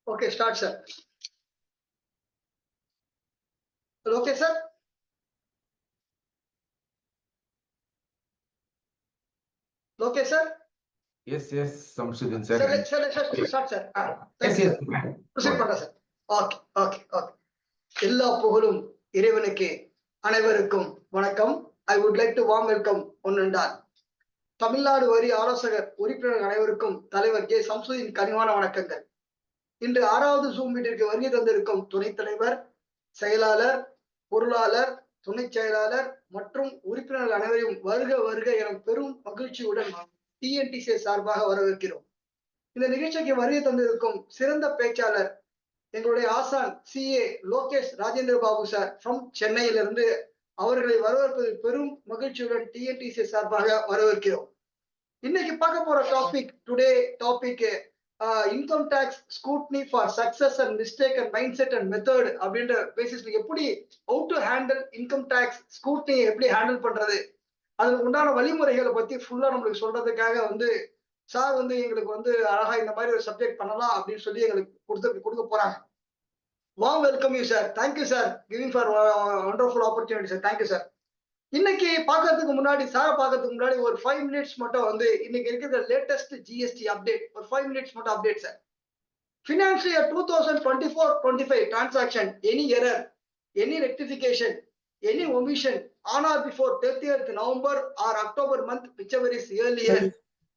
Okay, start, sir. Okay, sir. Okay, sir. Yes, Samsudin sir. Sir, let's start, sir. Yes. Proceed, sir. Okay. எல்லா புகழும் இறைவனுக்கு, அனைவருக்கும் வணக்கம். I would like to warm welcome ஒன்னென்றால் Tamil Nadu வரி ஆலோசகர் உறுப்பினர் அனைவருக்கும் தலைவர் கே சம்சுதீன் கனிவான வணக்கங்கள். இன்று 6வது ஜூம் மீட்டிற்கு வருகை தந்திருக்கும் துணைத் தலைவர், செயலாளர், பொருளாளர், துணை செயலாளர் மற்றும் உறுப்பினர்கள் அனைவரையும் வருக என பெரும் மகிழ்ச்சியுடன் டிஎன்டிசி சார்பாக வரவேற்கிறோம். இந்த நிகழ்ச்சிக்கு வருகை தந்திருக்கும் சிறந்த பேச்சாளர் எங்களுடைய ஆசான் CA Lokesh Rajendra Babu sir from சென்னையிலிருந்து அவர்களை வரவேற்பதில் பெரும் மகிழ்ச்சியுடன் டிஎன்டிசி சார்பாக வரவேற்கிறோம். இன்னைக்கு பார்க்க போற topic income tax scrutiny for success and mistake and mind set and method அப்படின்ற பேசிஸ்ல எப்படி how to handle income tax scrutiny எப்படி ஹேண்டில் பண்றது, அதுக்கு உண்டான வழிமுறைகளை பத்தி ஃபுல்லா நம்மளுக்கு சொல்றதுக்காக சார் எங்களுக்கு அழகா இந்த மாதிரி ஒரு சப்ஜெக்ட் பண்ணலாம் அப்படின்னு சொல்லி எங்களுக்கு கொடுக்க போறாங்க. Warm welcome you sir. Thank you sir giving for wonderful opportunity sir. Thank you sir. இன்னைக்கு பாக்கிறதுக்கு முன்னாடி ஒரு 5 மினிட்ஸ் மட்டும் இன்னைக்கு இருக்கிற லேட்டஸ்ட் GST அப்டேட் ஒரு 5 மினிட்ஸ் மட்டும் update sir. Financial year 2024-25 transaction, any error, any rectification, any omission on or before 30th November or October month whichever is earlier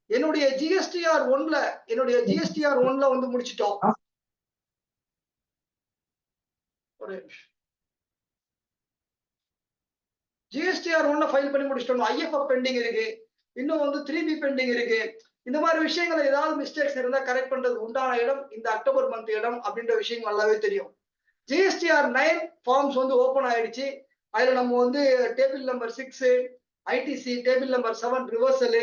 என்னுடைய GSTR 1ல முடிச்சிட்டோம். ஒரு GSTR 1 ஃபைல் பண்ணி முடிச்சிட்டோம். IFF பெண்டிங் இருக்கு, இன்னும் 3B bending இருக்கு. இந்த மாதிரி விஷயங்கள் ஏதாவது மிஸ்டேக்ஸ் இருந்தா கரெக்ட் பண்றதுக்கு உண்டான இடம் இந்த அக்டோபர் மந்த் இடம் அப்படின்ற விஷயம் நல்லாவே தெரியும். GSTR 9 ஃபார்ம்ஸ் ஓபன் ஆயிடுச்சு. அதுல நம்ம table number 6 ITC, table number 7 reversal,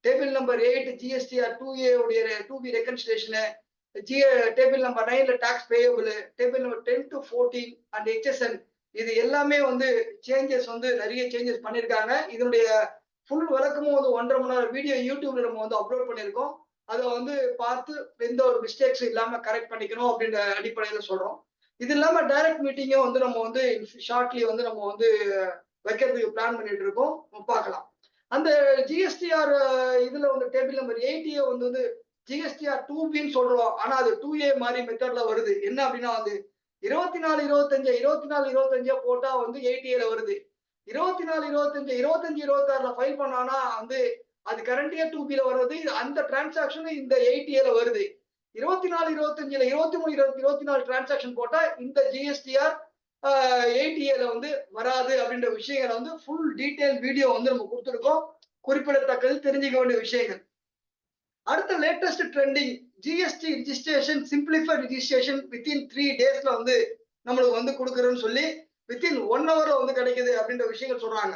table number 8 GSTR 2A உடைய 2B ரெகன்சிலேஷன், டேபிள் நம்பர் 9ல tax payable, table number 10 to 14 and HSN இது எல்லாமே சேஞ்சஸ் நிறைய சேஞ்சஸ் பண்ணிருக்காங்க. இதனுடைய ஃபுல் விளக்கமும் 1.5 மணி நேரம் வீடியோ யூடியூப்ல நம்ம அப்லோட் பண்ணிருக்கோம். அதை பார்த்து எந்த ஒரு மிஸ்டேக்ஸ் இல்லாம கரெக்ட் பண்ணிக்கணும் அப்படின்ற அடிப்படையில சொல்றோம். இது இல்லாம டைரக்ட் மீட்டிங்கும் நம்ம ஷார்ட்லி நம்ம வைக்கிறதுக்கு பிளான் பண்ணிட்டு இருக்கோம். பார்க்கலாம். அந்த GSTR இதுல டேபிள் நம்பர் 8 GSTR 2Bன்னு சொல்றோம். ஆனா அது 2A மாதிரி மெத்தட்ல வருது. என்ன அப்படின்னா 24-25 போட்டா 8A வருது. 24-25-26ல ஃபைல் பண்ணானா அது கரண்டியா 2Bல வருது. அந்த டிரான்சாக்ஷன் இந்த 8A வருது. 24-25 23-24 டிரான்சாக்ஷன் போட்டா இந்த GSTR 8A வராது அப்படின்ற விஷயங்களை ஃபுல் டீடைல் வீடியோ நம்ம கொடுத்துருக்கோம். குறிப்பிடத்தக்கது, தெரிஞ்சுக்க வேண்டிய விஷயங்கள். அடுத்த latest trending GST registration, simplified registration within 3 டேஸ்ல நம்மளுக்கு கொடுக்குறோன்னு சொல்லி வித்தின் 1 ஹவர்ல கிடைக்குது அப்படின்ற விஷயங்கள் சொல்றாங்க.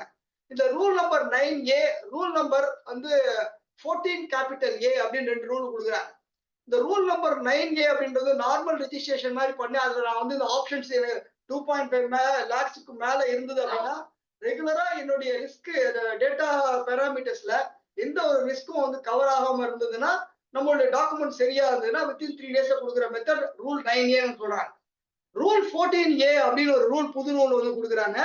இந்த rule number 9A, rule number 14A அப்படின்னு 2 ரூல் கொடுக்குறாங்க. இந்த ரூல் நம்பர் 9A அப்படின்றது நார்மல் ரெஜிஸ்ட்ரேஷன் மாதிரி பண்ணி அதுல நான் இந்த ஆப்ஷன்ஸ் 2.5 லேக்ஸுக்கு மேல இருந்தது அப்படின்னா ரெகுலரா என்னுடைய ரிஸ்க் டேட்டா பேராமீட்டர்ஸ்ல எந்த ஒரு ரிஸ்க்கும் கவர் ஆகாம இருந்ததுன்னா, நம்மளுடைய டாக்குமெண்ட் சரியா இருந்ததுன்னா வித்தின் 3 டேஸ்ல கொடுக்குற மெத்தட் ரூல் 9A சொல்றாங்க. ரூல் 14A அப்படின்னு ஒரு ரூல், புது ரூல் கொடுக்குறாங்க.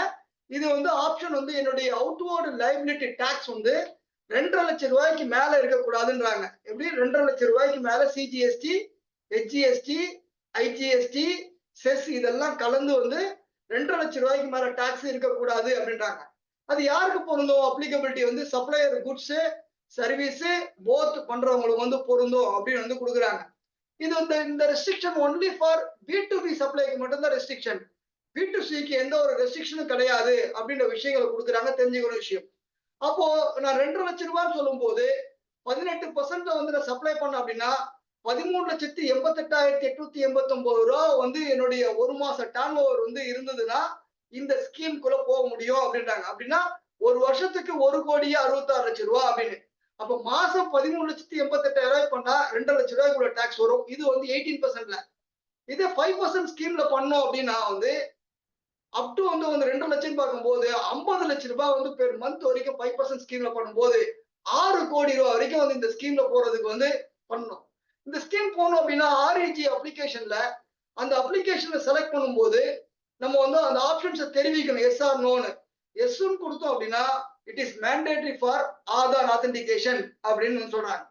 இது ஆப்ஷன் என்னுடைய அவுட்வர்டு லைபிலிட்டி டாக்ஸ் 2.5 லட்சம் ரூபாய்க்கு மேல இருக்கக்கூடாதுன்றாங்க. எப்படி 2.5 லட்சம் ரூபாய்க்கு மேல CGST, HGST, IGST, செஸ் இதெல்லாம் கலந்து 2.5 லட்சம் ரூபாய்க்கு மேல டாக்ஸ் இருக்கக்கூடாது அப்படின்றாங்க. அது யாருக்கு பொருந்தும்? Applicability supplier goods service both பண்றவங்களுக்கு பொருந்தும் அப்படின்னு கொடுக்குறாங்க. இது இந்த ரெஸ்ட்ரிக்ஷன் ஒன்லி ஃபார் B2B சப்ளைக்கு மட்டும்தான் ரெஸ்ட்ரிக்ஷன். B2Cக்கு எந்த ஒரு ரெஸ்ட்ரிக்ஷனும் கிடையாது அப்படின்ற விஷயங்களை கொடுக்குறாங்க. தெரிஞ்சுக்கிற விஷயம். அப்போ நான் 2.5 லட்சம் ரூபான்னு சொல்லும் போது 18% நான் சப்ளை பண்ண அப்படின்னா 13,88,889 ரூபா என்னுடைய 1 மாச டர்ன் ஓவர் இருந்ததுன்னா இந்த ஸ்கீம்குள்ள போக முடியும் அப்படின்றாங்க. அப்படின்னா ஒரு வருஷத்துக்கு 1,66,00,000 ரூபாய் அப்படின்னு. அப்ப மாசம் 13,88,000 பண்ணா 2.5 லட்சம் ரூபாய்க்குள்ள டாக்ஸ் வரும். இது 18%ல. இதே 5% ஸ்கீம்ல பண்ணோம் அப்படின்னா அப் டு 2 லட்சம் பார்க்கும்போது 50 லட்சம் ரூபாய் பெர் மந்த் வரைக்கும் 5% ஸ்கீம்ல பண்ணும்போது 6 கோடி ரூபாய் வரைக்கும் இந்த ஸ்கீம்ல போறதுக்கு பண்ணணும். இந்த ஸ்கீம் போனோம் அப்படின்னா ஆர்இஜி அப்ளிகேஷன்ல அந்த அப்ளிகேஷனை செலக்ட் பண்ணும்போது நம்ம வந்து அந்த ஆப்ஷன்ஸை தெரிவிக்கணும் எஸ் ஆர் நோன்னு. எஸ்ன்னு கொடுத்தோம் அப்படின்னா it is mandatory for Aadhaar authentication அப்படின்னு சொல்றாங்க.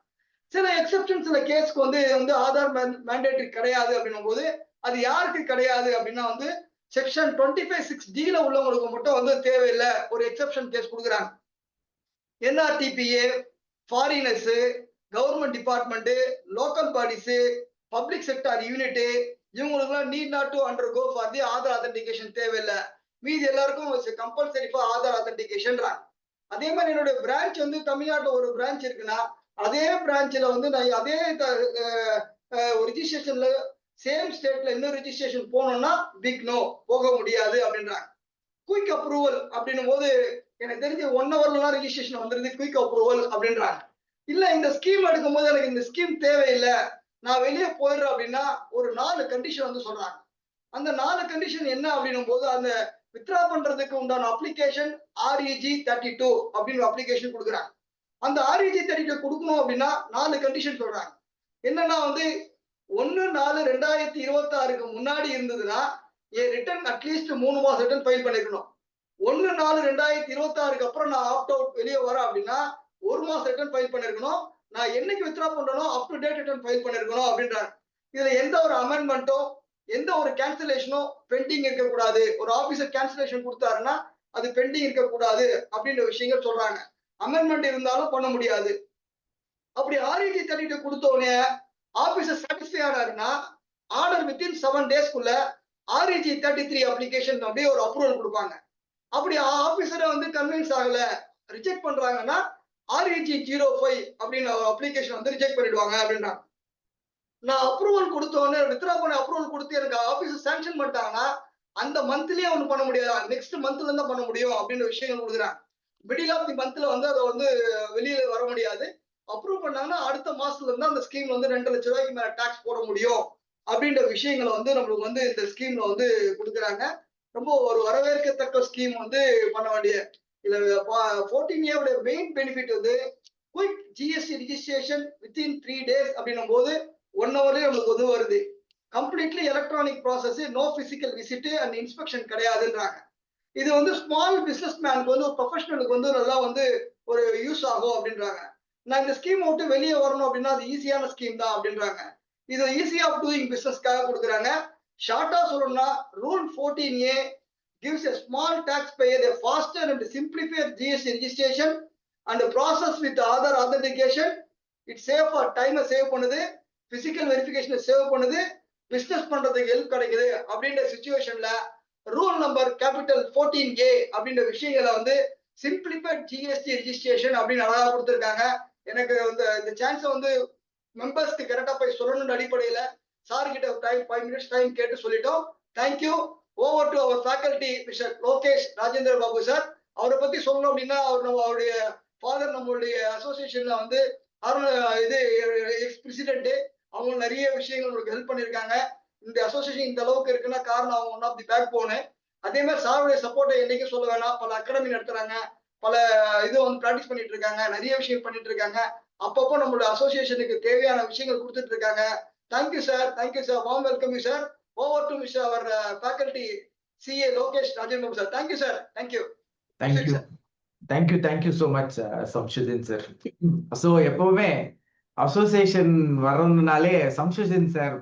சில எக்ஸப்ஷன் சில கேஸ்க்கு வந்து ஆதார் மேண்டேட்டரி கிடையாது அப்படின்னும் போது அது யாருக்கு கிடையாது அப்படின்னா வந்து செக்ஷன் 25(6)D உள்ளவங்களுக்கு மட்டும் வந்து தேவையில்லை ஒரு எக்ஸப்ஷன் கேஸ் கொடுக்குறாங்க. NRTPA, foreigners, government department, local bodies, public sector unit இவங்களுக்குலாம் need not to undergo for the Aadhaar authentication தேவையில்லை. மீதி எல்லாருக்கும் கம்பல்சரி ஃபார் ஆதார் ஆத்தென்டிகேஷன். அதே மாதிரி என்னுடைய பிரான்ச் வந்து தமிழ்நாட்டில் ஒரு பிரான்ச் இருக்குன்னா அதே பிரான்ச்ல வந்து நான் அதே ரிஜிஸ்ட்ரேஷன்ல சேம் ஸ்டேட்ல இன்னும் ரிஜிஸ்ட்ரேஷன் போனோம்னா பிக் நோ போக முடியாது அப்படின்றாங்க. குயிக் அப்ரூவல் அப்படின்னும் போது எனக்கு தெரிஞ்சு 1 ஹவர்லாம் ரெஜிஸ்ட்ரேஷன் வந்துருது குயிக் அப்ரூவல் அப்படின்றாங்க. இல்ல இந்த ஸ்கீம் எடுக்கும் போது எனக்கு இந்த ஸ்கீம் தேவையில்லை நான் வெளியே போயிடுறேன் அப்படின்னா ஒரு 4 கண்டிஷன் வந்து சொல்றாங்க. அந்த 4 கண்டிஷன் என்ன அப்படின்னும் போது அந்த வித்ரா பண்றதுக்கு உண்டான அப்ளிகேஷன் REG 32 அப்படின்னு அப்ளிகேஷன் கொடுக்குறாங்க. அந்த REG 32 கொடுக்கணும் அப்படின்னா 4 கண்டிஷன் சொல்றாங்க. என்னன்னா வந்து 1/4/2026 முன்னாடி இருந்ததுன்னா ரிட்டர்ன் அட்லீஸ்ட் 3 மாசம் ரிட்டர்ன் ஃபைல் பண்ணிருக்கணும். 1/4/2026 அப்புறம் நான் ஆப்ட் அவுட் வெளியே வரேன் அப்படின்னா 1 மாசம் ரிட்டர்ன் ஃபைல் பண்ணிருக்கணும். நான் என்னைக்கு வித்ரா பண்றனோ up to date return file பண்ணிருக்கணும் அப்படின்றாங்க. இதுல எந்த ஒரு அமெண்ட்மெண்ட்டோ எந்த ஒரு கேன்சலேஷனோ பெண்டிங் இருக்கக்கூடாது. ஒரு ஆபீசர் கேன்சலேஷன் கொடுத்தாருன்னா அது பெண்டிங் இருக்கக்கூடாது அப்படின்ற விஷயங்கள் சொல்றாங்க. அமெண்ட்மெண்ட் இருந்தாலும் பண்ண முடியாது. அப்படி REG 32 கொடுத்த உடனே ஆபீசர் சாட்டிஸ்ஃபை ஆனாருன்னா ஆர்டர் வித்தின் 7 டேஸ்க்குள்ள REG 33 அப்ளிகேஷன் அப்படியே ஒரு அப்ரூவல் கொடுப்பாங்க. அப்படி ஆபீசரை வந்து கன்வின்ஸ் ஆகல ரிஜெக்ட் பண்றாங்கன்னா REG 05 அப்படின்னு அப்ளிகேஷன் வந்து ரிஜெக்ட் பண்ணிடுவாங்க அப்படின்னா நான் அப்ரூவல் கொடுத்த உடனே வித்ரா பண்ண அப்ரூவல் கொடுத்து எனக்கு ஆபீசர் சாங்ஷன் பண்ணிட்டாங்கன்னா அந்த மந்த்லயே ஒண்ணு பண்ண முடியாது நெக்ஸ்ட் மந்த்ல இருந்தா பண்ண முடியும் அப்படின்ற விஷயங்கள் கொடுக்குறாங்க. மிடில் ஆஃப் தி மந்த்ல வந்து அதை வந்து வெளியில வர முடியாது. அப்ரூவ் பண்ணாங்கன்னா அடுத்த மாசத்துல இருந்து அந்த ஸ்கீம்ல வந்து 2 லட்சம் ரூபாய்க்கு மேல டாக்ஸ் போட முடியும் அப்படின்ற விஷயங்களை வந்து நம்மளுக்கு வந்து இந்த ஸ்கீம்ல வந்து கொடுக்குறாங்க. ரொம்ப ஒரு வரவேற்கத்தக்க ஸ்கீம் வந்து பண்ண வேண்டிய இதுல 14A மெயின் பெனிஃபிட் வந்து quick GST registration within 3 days அப்படின்னும் போது 1 ஹவர்லயே நம்மளுக்கு வந்து வருது. Completely electronic process, no physical visit and inspection கிடையாதுன்றாங்க. இது வந்து ஸ்மால் பிசினஸ் மேனுக்கு வந்து ஒரு ப்ரொஃபஷனலுக்கு வந்து நல்லா வந்து ஒரு யூஸ் ஆகும் அப்படின்றாங்க. நான் இந்த ஸ்கீம் விட்டு வெளியே வரணும் அப்படின்னா அது ஈஸியான ஸ்கீம் தான் அப்படின்றாங்க. இது ஈஸி ஆஃப் டூயிங் பிசினஸ்க்காக கொடுக்குறாங்க. ஷார்ட்டா சொல்லணும்னா rule 14A gives a small taxpayer a faster and simplified GST registration and process with other authentication. It save for time save பண்ணுது, பிசிக்கல் வெரிஃபிகேஷனை சேவ் பண்ணுது, பிசினஸ் பண்றதுக்கு ஹெல்ப் கிடைக்குது அப்படின்ற சிச்சுவேஷன்ல ரூல் நம்பர் கேபிட்டல் 14A அப்படின்ற விஷயங்களை வந்து சிம்பிளிஃபைட் GST ரிஜிஸ்ட்ரேஷன் அப்படின்னு அழகா கொடுத்துருக்காங்க. எனக்கு இந்த சான்ஸை வந்து மெம்பர்ஸ்க்கு கரெக்டா போய் சொல்லணும்னு அடிப்படையில சார் கிட்ட 5 minutes டைம் கேட்டு சொல்லிட்டோம். Thank you. Over to our faculty mister Lokesh Rajendra Babu sir. அவரை பத்தி சொல்லணும் அப்படின்னா அவருடைய ஃபாதர் நம்மளுடைய அசோசியேஷன்ல வந்து இது எக்ஸ் பிரசிடென்ட். அவங்க நிறைய விஷயங்கள் உங்களுக்கு ஹெல்ப் பண்ணியிருக்காங்க. இந்த அசோசியேஷன் இந்த அளவுக்கு இருக்குன்னா காரணம் அவங்க ஒன் ஆஃப் தி பேக் போனு. அதே மாதிரி சாருடைய சப்போர்ட்டை என்னைக்கும் சொல்ல வேணாம். பல அகாடமி நடத்துறாங்க, பல இது வந்து பிராக்டிஸ் பண்ணிட்டு இருக்காங்க, நிறைய விஷயம் பண்ணிட்டு இருக்காங்க. அப்பப்போ நம்மளோட அசோசியேஷனுக்கு தேவையான விஷயங்கள் கொடுத்துட்டு இருக்காங்க. Thank you sir, thank you sir. Warm welcome you sir. Over to mister our faculty CA Lokesh Rajendra Babu sir. Thank you sir. Thank you. Thank you so much Shamsudeen sir. So எப்பவுமே அசோசியேஷன் வர்றதுனாலே சம்ஷுதீன் சார்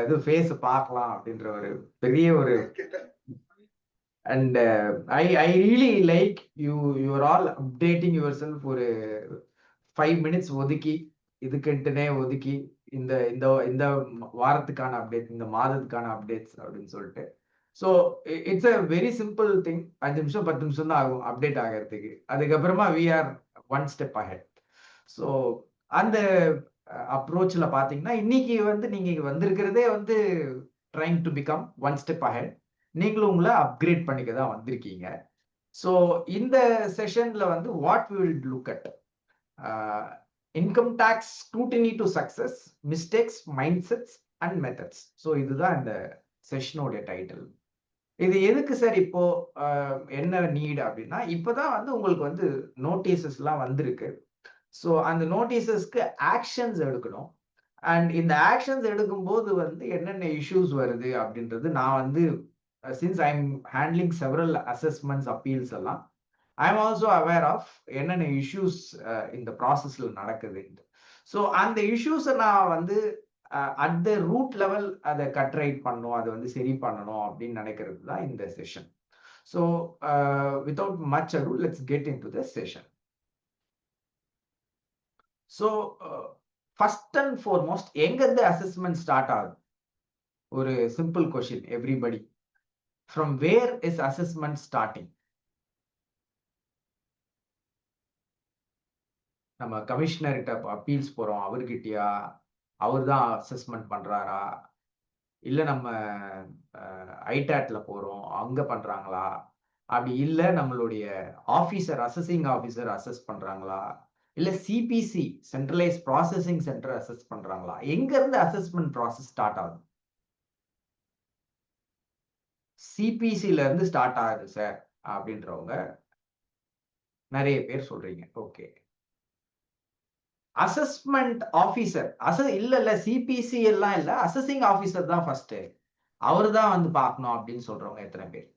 இது ஃபேஸ் பார்க்கலாம் அப்படின்ற ஒரு பெரிய ஒரு and I really like you're all updating yourself. ஒரு 5 minutes ஒதுக்கி இதுக்குன்ட்டுனே ஒதுக்கி இந்த இந்த இந்த வாரத்துக்கான அப்டேட், இந்த மாதத்துக்கான அப்டேட்ஸ் அப்படின்னு சொல்லிட்டு. So it's a very simple thing. 5 நிமிஷம் 10 நிமிஷம் தான் ஆகும் அப்டேட் ஆகிறதுக்கு. அதுக்கப்புறமா we are one step ahead. So அந்த அப்ரோச்சில் பார்த்தீங்கன்னா இன்னைக்கு வந்து நீங்க வந்திருக்கிறதே வந்து trying to become one step ahead. நீங்களும் உங்களை அப்கிரேட் பண்ணிக்க தான் வந்திருக்கீங்க. ஸோ இந்த செஷன்ல வந்து what we will look at income tax scrutiny to success, mistakes, mind sets and methods. So இதுதான் இந்த செஷனோடைய டைட்டில். இது எதுக்கு சார் இப்போ என்ன நீட் அப்படின்னா, இப்போதான் வந்து உங்களுக்கு வந்து நோட்டீசஸ்லாம் வந்திருக்கு. ஸோ அந்த நோட்டீசஸ்க்கு ஆக்ஷன்ஸ் எடுக்கணும். அண்ட் இந்த ஆக்ஷன்ஸ் எடுக்கும்போது வந்து என்னென்ன இஷ்யூஸ் வருது அப்படின்றது நான் வந்து since I'm handling several assessments appeals எல்லாம் I am also aware of என்னென்ன இஷ்யூஸ் இந்த ப்ராசஸ்ல நடக்குது. ஸோ அந்த இஷ்யூஸை நான் வந்து அட் த ரூட் லெவல் அதை கட்ரைட் பண்ணணும், அதை வந்து சரி பண்ணணும் அப்படின்னு நினைக்கிறது தான் இந்த session. So without much ado, let's get into the session. So first and foremost எங்கேருந்து அசஸ்மெண்ட் ஸ்டார்ட் ஆகுது? ஒரு simple question everybody. From where is assessment starting? நம்ம கமிஷனர்கிட்ட அப்பீல்ஸ் போறோம், அவர்கிட்டயா? அவர் தான் அசஸ்மெண்ட் பண்றாரா? இல்ல நம்ம ஐடாட்ல போறோம், அங்க பண்றாங்களா? அப்படி இல்ல நம்மளுடைய ஆபீசர், அசஸிங் ஆபீசர் அசஸ் பண்றாங்களா? இல்ல CPC centralise processing centre assess பண்றாங்களா? எங்க இருந்து அசஸ்மெண்ட் ப்ராசஸ் ஸ்டார்ட் ஆகுது? சிபிசில இருந்து ஸ்டார்ட் ஆகுது சார் அப்படின்றவங்க நிறைய பேர் சொல்றீங்க. ஓகே, அசஸ்மெண்ட் ஆபீசர் இல்ல சிபிசி எல்லாம் இல்ல, அசஸிங் ஆபீசர் தான் ஃபர்ஸ்ட், அவரு தான் வந்து பார்க்கணும் அப்படின்னு சொல்றவங்க எத்தனை பேர்?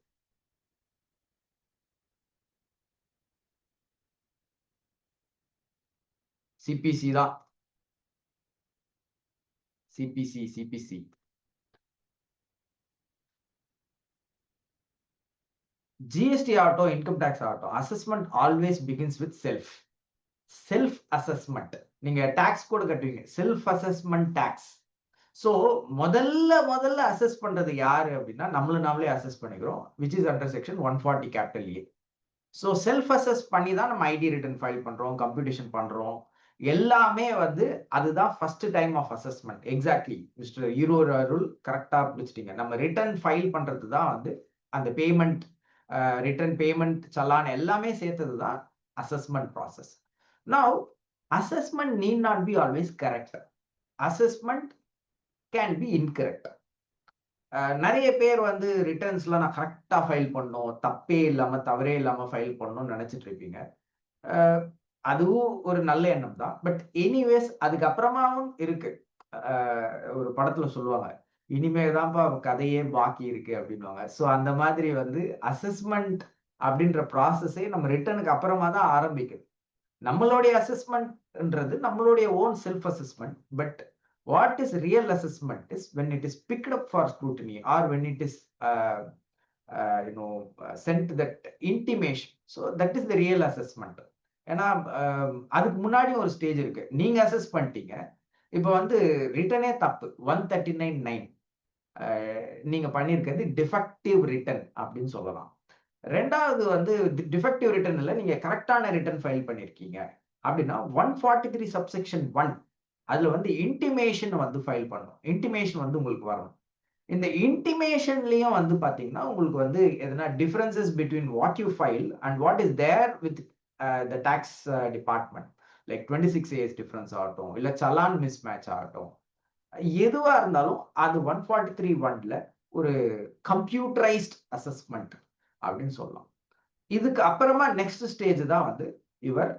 சிபிசி தான். சிபிசி ஜிஎஸ்டி ஆகட்டும், இன்கம் டேக்ஸ் ஆகட்டும், assessment always begins with self assessment. நீங்க டாக்ஸ் கூட கட்டுவீங்க, செல்ஃப் அசஸ்மெண்ட் டாக்ஸ். ஸோ முதல்ல அசஸ் பண்றது யாரு அப்படின்னா நாமளே அசஸ் பண்ணிக்கிறோம், which is under section 140 capital A. So self assess பண்ணி தான் நம்ம ஐடி ரிட்டர்ன் ஃபைல் பண்றோம், கம்ப்யூட்டேஷன் பண்றோம், எல்லாமே வந்து அதுதான் first time of assessment. Exactly mister Erode Arul கரெக்டா பிடிச்சிட்டீங்க. நம்ம ரிட்டர்ன் ஃபைல் பண்றது தான் வந்து அந்த பேமெண்ட், ரிட்டர்ன் பேமெண்ட், சலான் எல்லாமே சேர்த்தது தான் assessment process. Now assessment need not be always correct. Assessment can be incorrect. நிறைய பேர் வந்து ரிட்டர்ன்ஸ்லாம் நான் கரெக்டா ஃபைல் பண்ணணும், தப்பே இல்லாம தவறே இல்லாம ஃபைல் பண்ணணும்னு நினைச்சிட்டு இருப்பீங்க. அதுவும் ஒரு நல்ல எண்ணம் தான். பட் எனிவேஸ் அதுக்கப்புறமாவும் இருக்கு. ஒரு படத்துல சொல்லுவாங்க, இனிமேதான்ப்பா கதையே பாக்கி இருக்கு அப்படின்வாங்க. ஸோ அந்த மாதிரி வந்து அசஸ்மெண்ட் அப்படின்ற ப்ராசஸே நம்ம ரிட்டர்னுக்கு அப்புறமா தான் ஆரம்பிக்குது. நம்மளுடைய அசஸ்மெண்ட்ன்றது நம்மளுடைய own self assessment. But what is real assessment is when it is picked up for scrutiny or when it is sent that intimation. So that is the real assessment. ஏன்னா அதுக்கு முன்னாடி ஒரு ஸ்டேஜ் இருக்கு. நீங்க அசஸ் பண்ணிட்டீங்க, இப்போ வந்து ரிட்டனே தப்பு, 139(9) நீங்க பண்ணிருக்கிறது டிஃபெக்டிவ் ரிட்டர்ன் அப்படின்னு சொல்லலாம். ரெண்டாவது வந்து டிஃபெக்டிவ் ரிட்டர்ன் இல்ல, நீங்க கரெக்டான ரிட்டர்ன் ஃபைல் பண்ணிருக்கீங்க அப்படின்னா 143 சப்செக்ஷன் 1 அதுல வந்து இன்டிமேஷன் வந்து ஃபைல் பண்ணும். இன்டிமேஷன் வந்து உங்களுக்கு வரணும். இந்த இன்டிமேஷன்லயும் வந்து பாத்தீங்கன்னா உங்களுக்கு வந்து எதனா differences between what you file and what is there with the tax department, like 26A difference ஆகட்டும், இல்ல சலான் மிஸ் மேட்ச் ஆகட்டும், எதுவா இருந்தாலும் அது 143(1)ல ஒரு கம்ப்யூட்டரைஸ்ட் அசஸ்மெண்ட் அப்படின்னு சொல்லலாம். இதுக்கு அப்புறமா நெக்ஸ்ட் ஸ்டேஜ் தான் வந்து your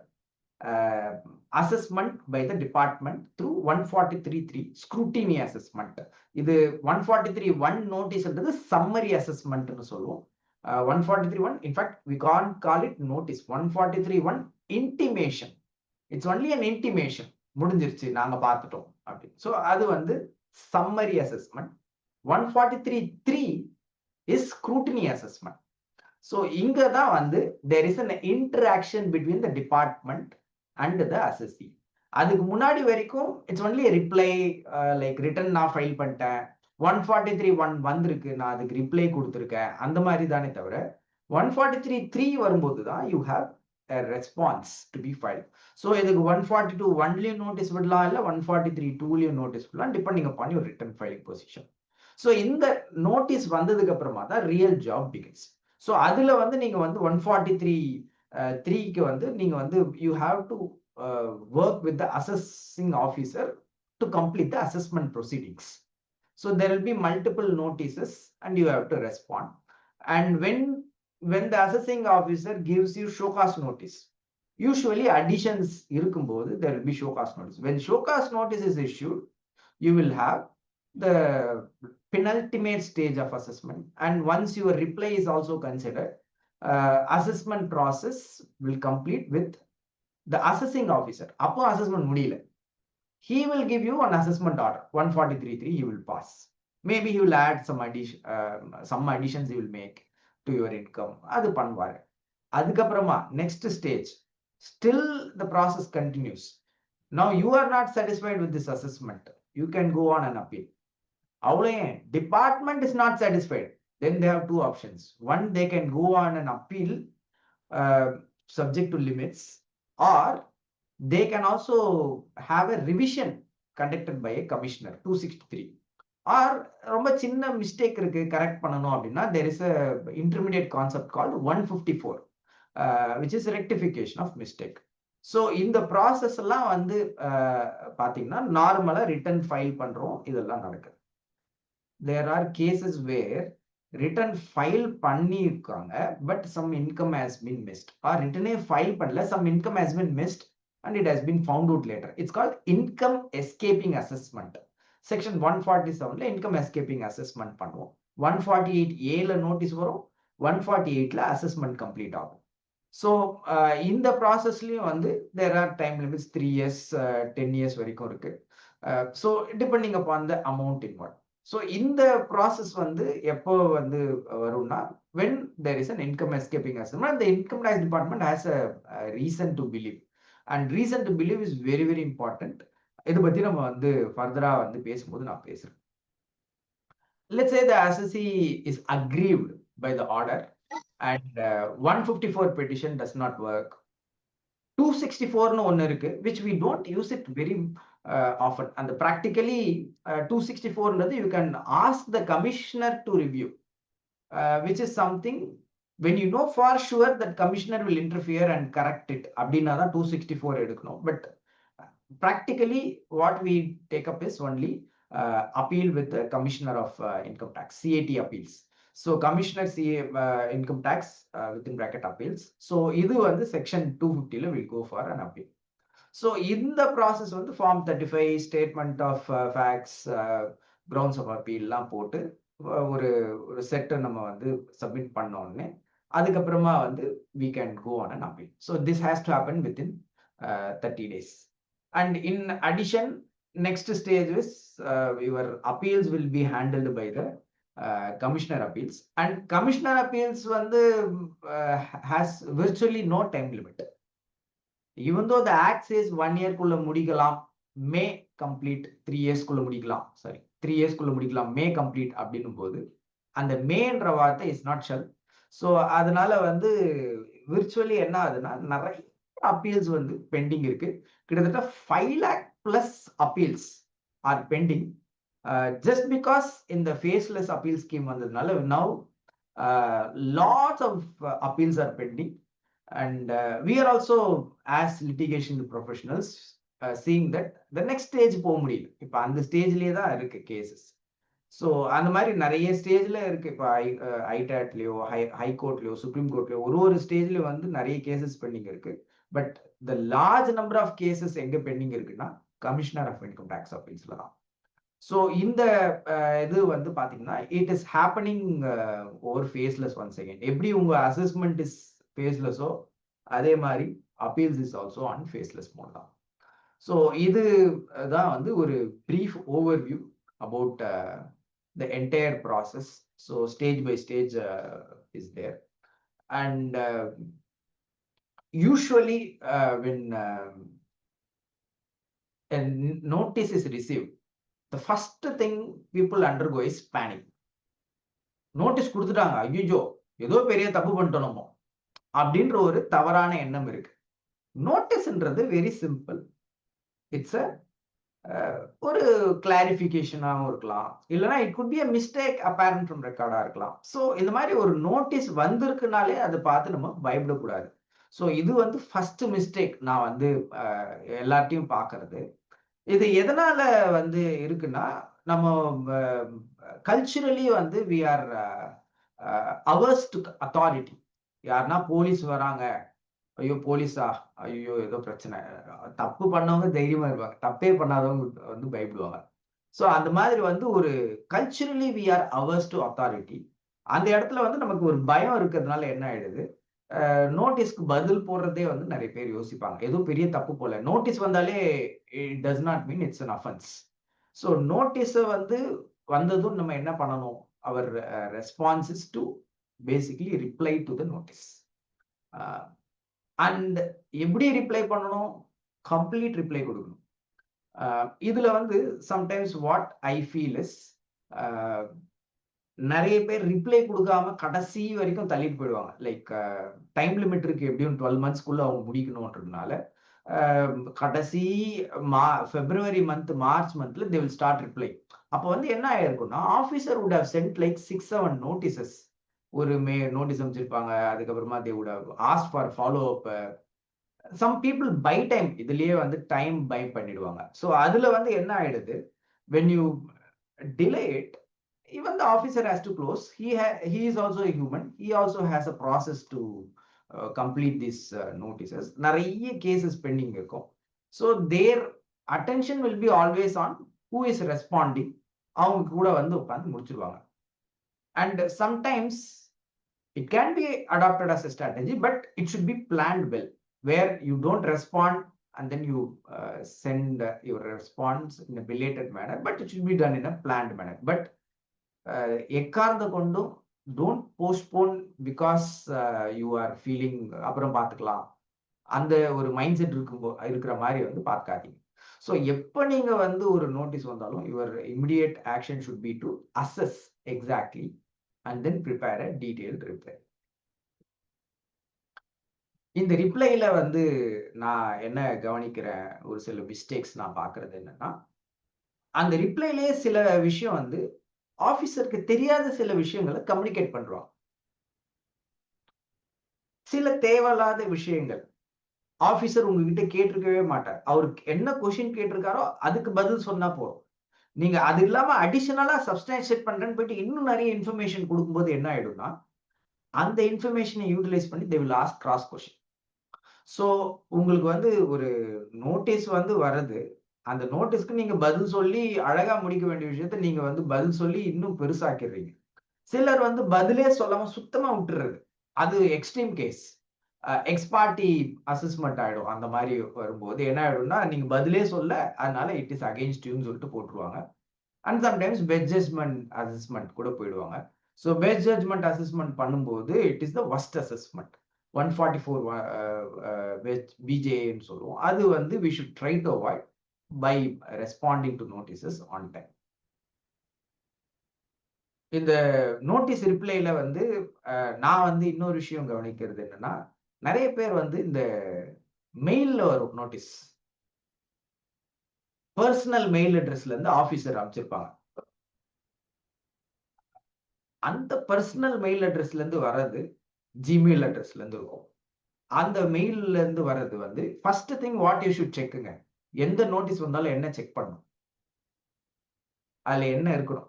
assessment by the department through 143(3) scrutiny assessment. இது 143(1) notice என்றது summary assessment னு சொல்லுவோம். 143(1) in fact we can't call it notice. 143(1) intimation. It's only an intimation. முடிஞ்சிருச்சு, நாங்க பார்த்துட்டோம் அப்படி. ஸோ அது வந்து summary assessment. 143(3) is scrutiny assessment. So இங்க தான் வந்து there is an interaction between the department and the assessee. அதுக்கு முன்னாடி வரைக்கும் it's only reply, like return நான் ஃபைல் பண்ணிட்டேன், 143(1) வந்திருக்கு, நான் அதுக்கு ரிப்ளை கொடுத்துருக்கேன், அந்த மாதிரி தானே தவிர 143(3) வரும்போது தான் you have response to be file. So இதுக்கு 142(1)லையும் நோட்டீஸ் விடலாம், இல்லை 143(2)லையும் நோட்டீஸ் விடலாம், depending upon your return filing position. So இந்த நோட்டீஸ் வந்ததுக்கு அப்புறமா தான் ரியல் ஜாப் பிகின்ஸ். ஸோ அதுல வந்து நீங்க வந்து 143(3)க்கு வந்து நீங்க வந்து you have to work with the assessing officer to complete the assessment proceedings. So there will be multiple notices and you have to respond. And when the assessing officer gives you show cause notice, usually additions இருக்கும்போது there will be show cause notice. When show cause notice is issued, you will have the penultimate stage of assessment. And once your reply is also considered, assessment process will complete with the assessing officer. Appo assessment mudiyala. He will give you an assessment order, 143.3, he will pass. Maybe he will add some additions he will make to your income. Adu pannuvaru. Adukapurama, next stage, still the process continues. Now you are not satisfied with this assessment. You can go on an appeal. Department is not satisfied. Then they have two options. One, they can go on an appeal subject to limits, or they can also have a revision conducted by a commissioner, 263. Or ரொம்ப சின்ன mistake இருக்கு correct பண்ணணும் அப்படின்னா there is a intermediate concept called 154, which is rectification of mistake. So இந்த process எல்லாம் வந்து பாத்தீங்கன்னா நார்மலா ரிட்டர்ன் ஃபைல் பண்றோம், இதெல்லாம் நடக்குது. There are cases where return file பண்ணிருக்காங்க but some income has been missed, or return file பண்ணல, some income has been missed and it has been found out later. It's called income escaping assessment. Section 147 income escaping assessment பண்ணுவோம். 148A ல notice வரும், 148 ல assessment complete ஆகும். So இந்த ப்ராசஸ்லயும் வந்து there are time limits, 3 years, 10 years வரைக்கும் இருக்கு. So depending upon the amount involved. So இந்த ப்ராசஸ் வந்து எப்போ வந்து வரும்னா when there is an income escaping assessment, the income tax department has a reason to believe. And reason to believe is very, very important. இதை பத்தி நம்ம வந்து ஃபர்தரா வந்து பேசும்போது நான் பேசுறேன். Let's say the assessee is aggrieved by the order and 154 petition does not work. 264 னு ஒன்னு இருக்கு, which we don't use it very often. And practically 264 ன்றது you can ask the commissioner to review, which is something when you know for sure that commissioner will interfere and correct it, அப்படின்னா தான் 264 எடுக்கணும். But practically what we take up is only appeal with the commissioner of income tax, CAT appeals. So commissioner income tax within bracket appeals. So இது வந்து section 250 ல will go for an appeal. So இந்த process வந்து form 35 statement of facts, grounds of appeal எல்லாம் போட்டு ஒரு set நம்ம வந்து சப்மிட் பண்ணோம்னே அதுக்கப்புறமா வந்து we can go on an appeal. So this has to happen within 30 days. And in addition, next stage is your appeals will be handled by the commissioner appeals. And commissioner appeals வந்து has virtually no time limit. Even though the act says 1 year குள்ள முடிக்கலாம், may complete 3 years குள்ள முடிக்கலாம், 3 years குள்ள முடிக்கலாம், may complete அப்படின்னும் போது அந்த மேன்ற வார்த்தை is not shall. So அதனால வந்து virtually என்ன ஆகுதுன்னா நிறைய appeals வந்து பெண்டிங் இருக்கு. கிட்டத்தட்ட 5 lakh plus appeals are pending just because in the faceless appeal scheme வந்ததுனால now lots of appeals are pending. And we are also as litigation professionals seeing that the next stage போக முடியல. இப்போ அந்த ஸ்டேஜ்லயே தான் இருக்கு cases. So அந்த மாதிரி நிறைய ஸ்டேஜில் இருக்கு. இப்போ ஐடாட்லேயோ ஹைகோர்ட்லேயோ சுப்ரீம் கோர்ட்லேயோ ஒரு ஸ்டேஜ்ல வந்து நிறைய கேசஸ் பெண்டிங் இருக்கு. But the large number of cases எங்க பெண்டிங் இருக்குன்னா கமிஷனர் ஆஃப் இன்கம் டேக்ஸ் ஆஃபீஸ்ல தான். ஸோ இந்த இது வந்து பாத்தீங்கன்னா it is happening over faceless one second. எப்படி உங்க அசஸ்மெண்ட் இஸ் ஃபேஸ்லெஸ்ஸோ அதே மாதிரி appeals is also on faceless mode தான். ஸோ இது தான் வந்து ஒரு brief overview about the entire process. So stage by stage is there. And usually when a notice is received, the first thing people undergo is panic. Notice கொடுத்துட்டாங்க, ஐயோ ஏதோ பெரிய தப்பு பண்ணிட்டோமோ அப்படின்ற ஒரு தவறான எண்ணம் இருக்கு. நோட்டீஸ்ன்றது வெரி சிம்பிள். இட்ஸ் ஒரு கிளாரிஃபிகேஷனாகவும் இருக்கலாம், இல்லைன்னா it could be a mistake apparent from ரெக்கார்டா இருக்கலாம். ஸோ இந்த மாதிரி ஒரு நோட்டீஸ் வந்திருக்குனாலே அதை பார்த்து நம்ம பயப்படக்கூடாது. ஸோ இது வந்து ஃபர்ஸ்ட் மிஸ்டேக் நான் வந்து எல்லார்ட்டையும் பார்க்கறது. இது எதனால வந்து இருக்குன்னா நம்ம கல்ச்சுரலி வந்து we are averse to authority. யாருன்னா போலீஸ் வராங்க, ஐயோ போலீஸா, ஐயோ ஏதோ பிரச்சனை, தப்பு பண்ணவங்க தைரியமா இருப்பாங்க, தப்பே பண்ணாதவங்க வந்து பயப்படுவாங்க. ஸோ அந்த மாதிரி வந்து ஒரு culturally we are averse to authority. அந்த இடத்துல வந்து நமக்கு ஒரு பயம் இருக்கிறதுனால என்ன ஆயிடுது, நோட்டீஸ்க்கு பதில் போடுறதே வந்து நிறைய பேர் யோசிப்பாங்க. ஏதோ பெரிய தப்பு போல. நோட்டீஸ் வந்தாலே it does not mean it's an offence. So நோட்டீஸ வந்து வந்ததும் நம்ம என்ன பண்ணணும்? Our response is to basically reply to the notice. And எப்படி ரிப்ளை பண்ணணும்? கம்ப்ளீட் ரிப்ளை கொடுக்கணும். இதுல வந்து sometimes what I feel is, நிறைய பேர் ரிப்ளை கொடுக்காம கடைசி வரைக்கும் தள்ளிட்டு போயிடுவாங்க. லைக் டைம் லிமிட் இருக்கு, எப்படியும் 12 மந்த்ஸ்க்குள்ள அவங்க முடிக்கணும்ன்றதுனால கடைசி பிப்ரவரி மந்த், மார்ச் மந்த்ல தே வில் ஸ்டார்ட் ரிப்ளை. அப்போ வந்து என்ன ஆயிருக்கும்னா, officer would have sent like 6-7 notices. ஒரு நோட்டீஸ் அமைச்சிருப்பாங்க. அதுக்கப்புறமா they would have ask for follow up. Some people by time இதுலயே வந்து டைம் பை பண்ணிடுவாங்க. ஸோ அதுல வந்து என்ன ஆயிடுது, when you delay it, even the officer has to close. He is also a human. He also has a process to complete these notices. நிறைய cases pending இருக்கும். So their attention will be always on who is responding. அவங்க கூட வந்து உட்கார்ந்து முடிச்சிருவாங்க. And sometimes it can be adopted as a strategy, but it should be planned well, where you don't respond and then you send your response in a belated manner, but it should be done in a planned manner. But எக்கார்ந்த கொண்டும் don't postpone because you are feeling அப்புறம் பார்த்துக்கலாம், அந்த ஒரு mind set இருக்கிற மாதிரி வந்து பார்க்காதீங்க. So எப்போ நீங்க வந்து ஒரு நோட்டீஸ் வந்தாலும் your immediate action should be to assess exactly and then prepare a detailed reply. இந்த ரிப்ளைல வந்து நான் என்ன கவனிக்கிறேன், ஒரு சில மிஸ்டேக்ஸ் நான் பார்க்கறது என்னன்னா, அந்த ரிப்ளைலயே சில விஷயம் வந்து ஆபீசருக்கு தெரியாத சில விஷயங்களை கம்யூனிகேட் பண்றோம். சில தேவையில்லாத விஷயங்கள் ஆபீசர் உங்ககிட்ட கேட்டிருக்கவே மாட்டார். அவருக்கு என்ன கொஸ்டின் கேட்டிருக்காரோ அதுக்கு பதில் சொன்னா போதும். நீங்க அது இல்லாம அடிஷனலா சப்ஸ்டான்ஷியேட் பண்றேன்னு போயிட்டு இன்னும் நிறைய இன்ஃபர்மேஷன் கொடுக்கும்போது என்ன ஆயிடும்னா, அந்த இன்ஃபர்மேஷனை யூட்டிலைஸ் பண்ணி they will ask cross question. So உங்களுக்கு வந்து ஒரு நோட்டீஸ் வந்து வருது, அந்த நோட்டீஸ்க்கு நீங்க பதில் சொல்லி அழகா முடிக்க வேண்டிய விஷயத்த நீங்க வந்து பதில் சொல்லி இன்னும் பெருசாக்கிடுறீங்க. சிலர் வந்து பதிலே சொல்லாம சுத்தமா விட்டுறது, அது எக்ஸ்ட்ரீம் கேஸ். எக்ஸ்பார்ட்டி அசஸ்மெண்ட் ஆயிடும். அந்த மாதிரி வரும்போது என்ன ஆயிடும்னா, நீங்க பதிலே சொல்ல, அதனால இட் இஸ் அகைன்ஸ்ட் யூன்னு சொல்லிட்டு போட்டுருவாங்க. And sometimes best judgment assessment கூட போயிடுவாங்க. ஸோ பெஸ்ட் ஜட்ஜ்மெண்ட் அசஸ்மெண்ட் பண்ணும்போது it is the worst assessment. 144 பிஜேன்னு சொல்லுவோம். அது வந்து we should try to avoid by responding to notices on time. இந்த நோட்டீஸ் ரிப்ளைல வந்து நான் வந்து இன்னொரு விஷயம் கவனிக்கிறது என்னன்னா, நிறைய பேர் வந்து இந்த மெயில்ல வரும் நோட்டீஸ், பர்சனல் மெயில் அட்ரஸ்ல இருந்து ஆபீசர் அனுப்பிச்சிருப்பாங்க. அந்த பர்சனல் மெயில் அட்ரஸ்ல இருந்து வர்றது ஜிமெயில் அட்ரஸ்ல இருந்து இருக்கும். அந்த மெயில்ல இருந்து வர்றது வந்து first thing what you should செக்குங்க. எந்த நோட்டீஸ் வந்தாலும் என்ன செக் பண்ணணும், அதுல என்ன இருக்கணும்?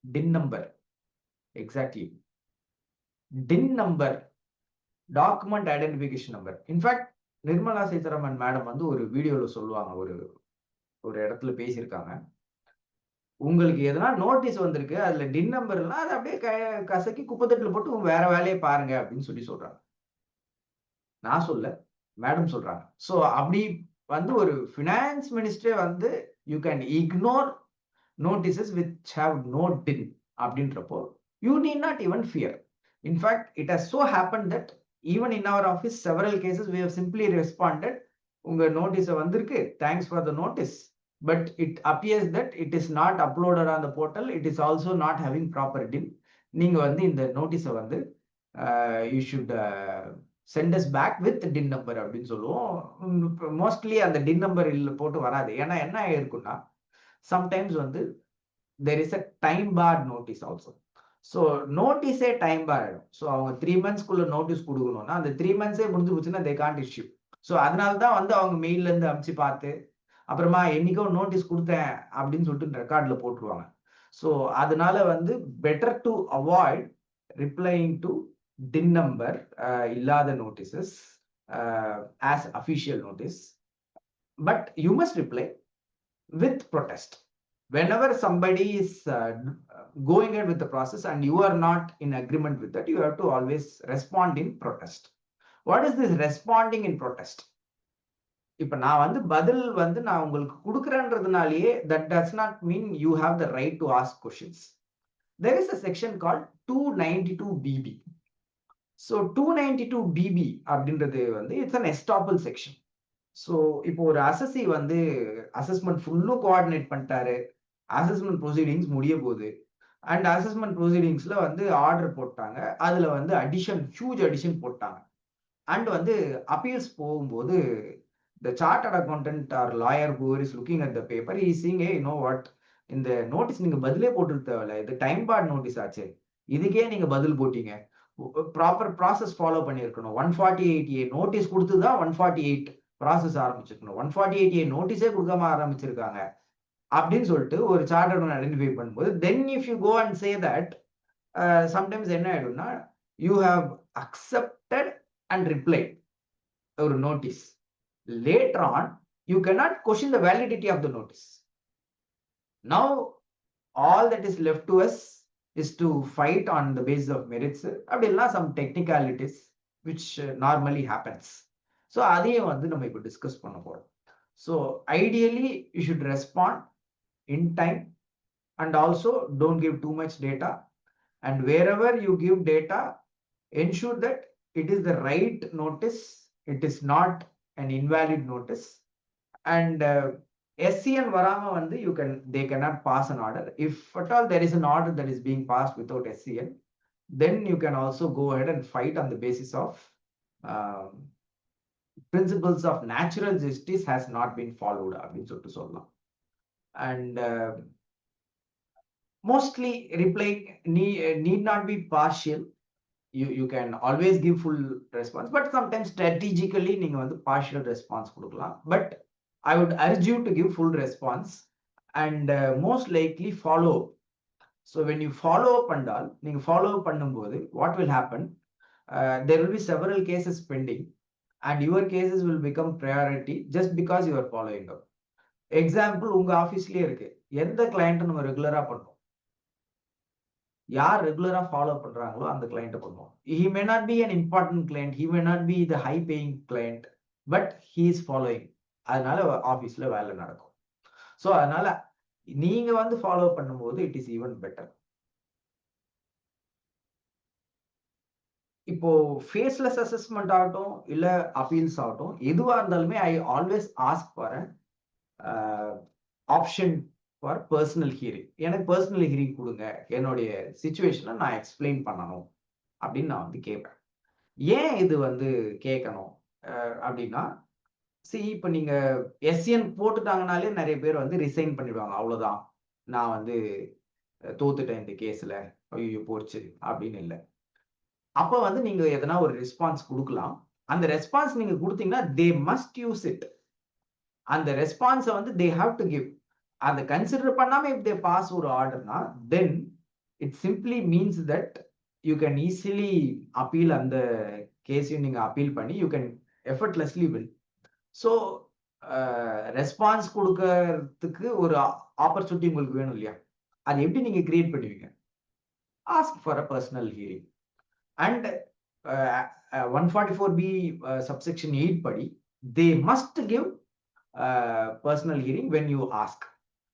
TIN number. Exactly, TIN number, document identification number. In fact Nirmala Sitharaman madam வந்து ஒரு வீடியோல சொல்லுவாங்க, ஒரு இடத்துல பேசியிருக்காங்க, உங்களுக்கு எதனா நோட்டீஸ் வந்திருக்கு, அதுல டின் நம்பர் இல்லைன்னா அதை அப்படியே கசக்கி குப்பைத்தட்டுல போட்டு வேற வேலையை பாருங்க அப்படின்னு சொல்றாங்க. நான் சொல்ல, மேடம் சொல்றாங்க. ஸோ அப்படி வந்து ஒரு ஃபினான்ஸ் மினிஸ்டரே வந்து you can ignore notices which have no din அப்படின்றப்போ you need not even fear. In fact, it has so happened that even in our office several cases we have simply responded, உங்க notice வந்திருக்கு, thanks for the notice, but it appears that it is not uploaded on the portal, it is also not having proper din. நீங்க வந்து இந்த நோட்டீஸை வந்து you should send us back with din number அப்படின்னு சொல்லுவோம். Mostly அந்த din number போட்டு வராது. ஏன்னா என்ன இருக்குன்னா, sometimes வந்து there is a time barred notice also. So notice a time bar ஆயிடும். ஸோ அவங்க 3 monthsக்குள்ள நோட்டீஸ் கொடுக்கணும்னா அந்த 3 months முடிஞ்சு போச்சுன்னா they can't issue. ஸோ அதனால தான் வந்து அவங்க மெயில்ல இருந்து அனுப்பிச்சு பார்த்து அப்புறமா என்னைக்கோ நோட்டீஸ் கொடுத்தேன் அப்படின்னு சொல்லிட்டு ரெக்கார்ட்ல போட்டுருவாங்க. ஸோ அதனால வந்து better to avoid replying to TIN number இல்லாத notices as official notice. But you must reply. with protest. Whenever somebody is going ahead with the process and you are not in agreement with that, you have to always respond in protest. What is this responding in protest? இப்ப நான் வந்து பதில் வந்து நான் உங்களுக்கு கொடுக்குறேன்றதுனாலயே that does not mean you have the right to ask questions. There is a section called 292BB. So 292BB அப்படின்றது வந்து it's an estoppel section. So இப்போ ஒரு அசஸி வந்து அசஸ்மெண்ட் ஃபுல்லும் கோஆர்டினேட் பண்ணிட்டாரு, அசஸ்மெண்ட் ப்ரொசீடிங்ஸ் முடிய போகுது, அண்ட் அசஸ்மெண்ட் ப்ரொசீடிங்ஸ்ல வந்து ஆர்டர் போட்டாங்க, அதுல வந்து ஹியூஜ் அடிஷன் போட்டாங்க, அண்ட் வந்து அப்பீல்ஸ் போகும்போது the chartered accountant or lawyer who is looking at the paper, he is saying, hey, you know what, இந்த நோட்டீஸ் நீங்க பதிலே போட்டு தேவையில்ல, இது டைம் பார்ட் நோட்டீஸ் ஆச்சு, இதுக்கே நீங்க பதில் போட்டீங்க, ப்ராப்பர் ப்ராசஸ் ஃபாலோ பண்ணியிருக்கணும், 148A நோட்டீஸ் கொடுத்துதான் 148 ப்ராசஸ் ஆரம்பிச்சிருக்கணும், 148A நோட்டீஸே கொடுக்காம ஆரம்பிச்சிருக்காங்க அப்படின்னு சொல்லிட்டு ஒரு சார்ட்டர் ஐடென்டிஃபை பண்ணும்போது, then if you go and say that, sometimes என்ன ஆயிடும்னா, you have accepted and reply ஒரு notice. Later on, you cannot question the validity of the notice. Now, all that is left to us is to fight on the basis of merits. Abdilla some technicalities which normally happens. So, அதையும் வந்து நம்ம இப்போ discuss பண்ண போறோம். So, ideally, you should respond in time and also don't give too much data. And wherever you give data, ensure that it is the right notice. It is not an invalid notice, and SCN varama vandu they cannot pass an order. If at all there is an order that is being passed without SCN, then you can also go ahead and fight on the basis of principles of natural justice has not been followed அப்படின்னு சொல்லிட்டு சொல்லலாம். And mostly reply need not be partial. You can always give full response, but sometimes strategically நீங்க வந்து partial response கொடுக்கலாம். But I would urge you to give full response and most likely follow up. So when you follow up பண்ணால், நீங்க follow up பண்ணும்போது what will happen, there will be several cases pending and your cases will become priority just because you are following up. Example, உங்க ஆபீஸ்லயே இருக்கு, எந்த client நம்ம ரெகுலரா பண்றோம், யார் ரெகுலரா ஃபாலோ பண்றாங்களோ அந்த கிளையண்ட்டை பண்ணுவோம். he may not be an important client, he may not be the high paying client, but he is following. அதனால ஆபீஸ்ல வேலை நடக்கும். ஸோ அதனால நீங்க வந்து ஃபாலோ பண்ணும்போது இட் இஸ் ஈவன் பெட்டர். இப்போ ஃபேஸ்லெஸ் அசஸ்மெண்ட் ஆகட்டும் இல்ல அப்பீல்ஸ் ஆகட்டும், எதுவா இருந்தாலுமே I always ask for option for personal hearing. எனக்கு பர்சனல் ஹியரிங் கொடுங்க, என்னுடைய சிச்சுவேஷனை நான் எக்ஸ்பிளைன் பண்ணணும் அப்படின்னு நான் வந்து கேட்பேன். ஏன் இது வந்து கேட்கணும் அப்படின்னா, இப்போ நீங்க SCN போட்டுட்டாங்கனாலே நிறைய பேர் வந்து ரிசைன் பண்ணிடுவாங்க, அவ்வளவுதான் நான் வந்து தோத்துட்டேன் இந்த கேஸ்ல, ஐயோ போச்சு அப்படின்னு இல்லை. அப்ப வந்து நீங்க எதனா ஒரு ரெஸ்பான்ஸ் கொடுக்கலாம். அந்த ரெஸ்பான்ஸ் நீங்க கொடுத்தீங்கன்னா தே மஸ்ட் யூஸ் இட். அந்த ரெஸ்பான்ஸை வந்து தே ஹாவ் டு கிவ். அதை கன்சிடர் பண்ணாம if they pass ஒரு ஆர்டர்னா, then it simply means that you can easily appeal அந்த கேஸையும் நீங்க அப்பீல் பண்ணி you can effortlessly win. So response கொடுக்கறதுக்கு ஒரு ஆப்பர்ச்சுனிட்டி உங்களுக்கு வேணும் இல்லையா, அது எப்படி நீங்க கிரியேட் பண்ணுவீங்க? Ask for a personal hearing. And 144B subsection 8 படி they must give personal hearing when you ask.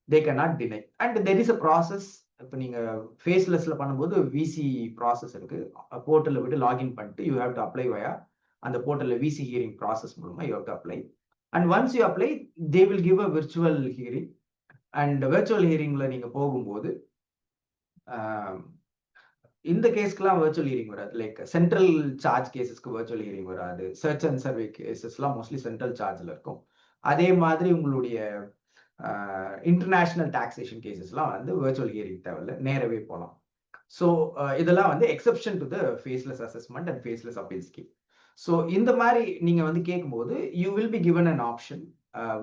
They cannot deny. And there is a process. இப்போ நீங்க ஃபேஸ்லெஸ்ல பண்ணும்போது VC ப்ராசஸ் இருக்கு. போர்ட்டல்ல விட்டு லாகின் பண்ணிட்டு you have to apply via அந்த போர்ட்டல்ல VC hearing process மூலமா you have to apply. And once you apply they will give a virtual hearing. And virtual ஹியரிங்ல நீங்க போகும்போது இந்த கேஸ்க்குலாம் விர்ச்சுவல் ஹியரிங் வராது. லைக் சென்ட்ரல் சார்ஜ் கேசஸ்க்கு விர்ச்சுவல் ஹியரிங் வராது. சர்ச் அண்ட் சர்வே கேசஸ்லாம் மோஸ்ட்லி சென்ட்ரல் சார்ஜ்ல இருக்கும். அதே மாதிரி உங்களுடைய இன்டர்நேஷனல் டாக்ஸேஷன் கேசஸ்லாம் வந்து விர்ச்சுவல் ஹியரிங் தேவையில்ல, நேரவே போகலாம். ஸோ இதெல்லாம் வந்து exception to the faceless assessment and faceless appeal scheme. So இந்த மாதிரி நீங்க வந்து கேட்கும்போது you will be given an option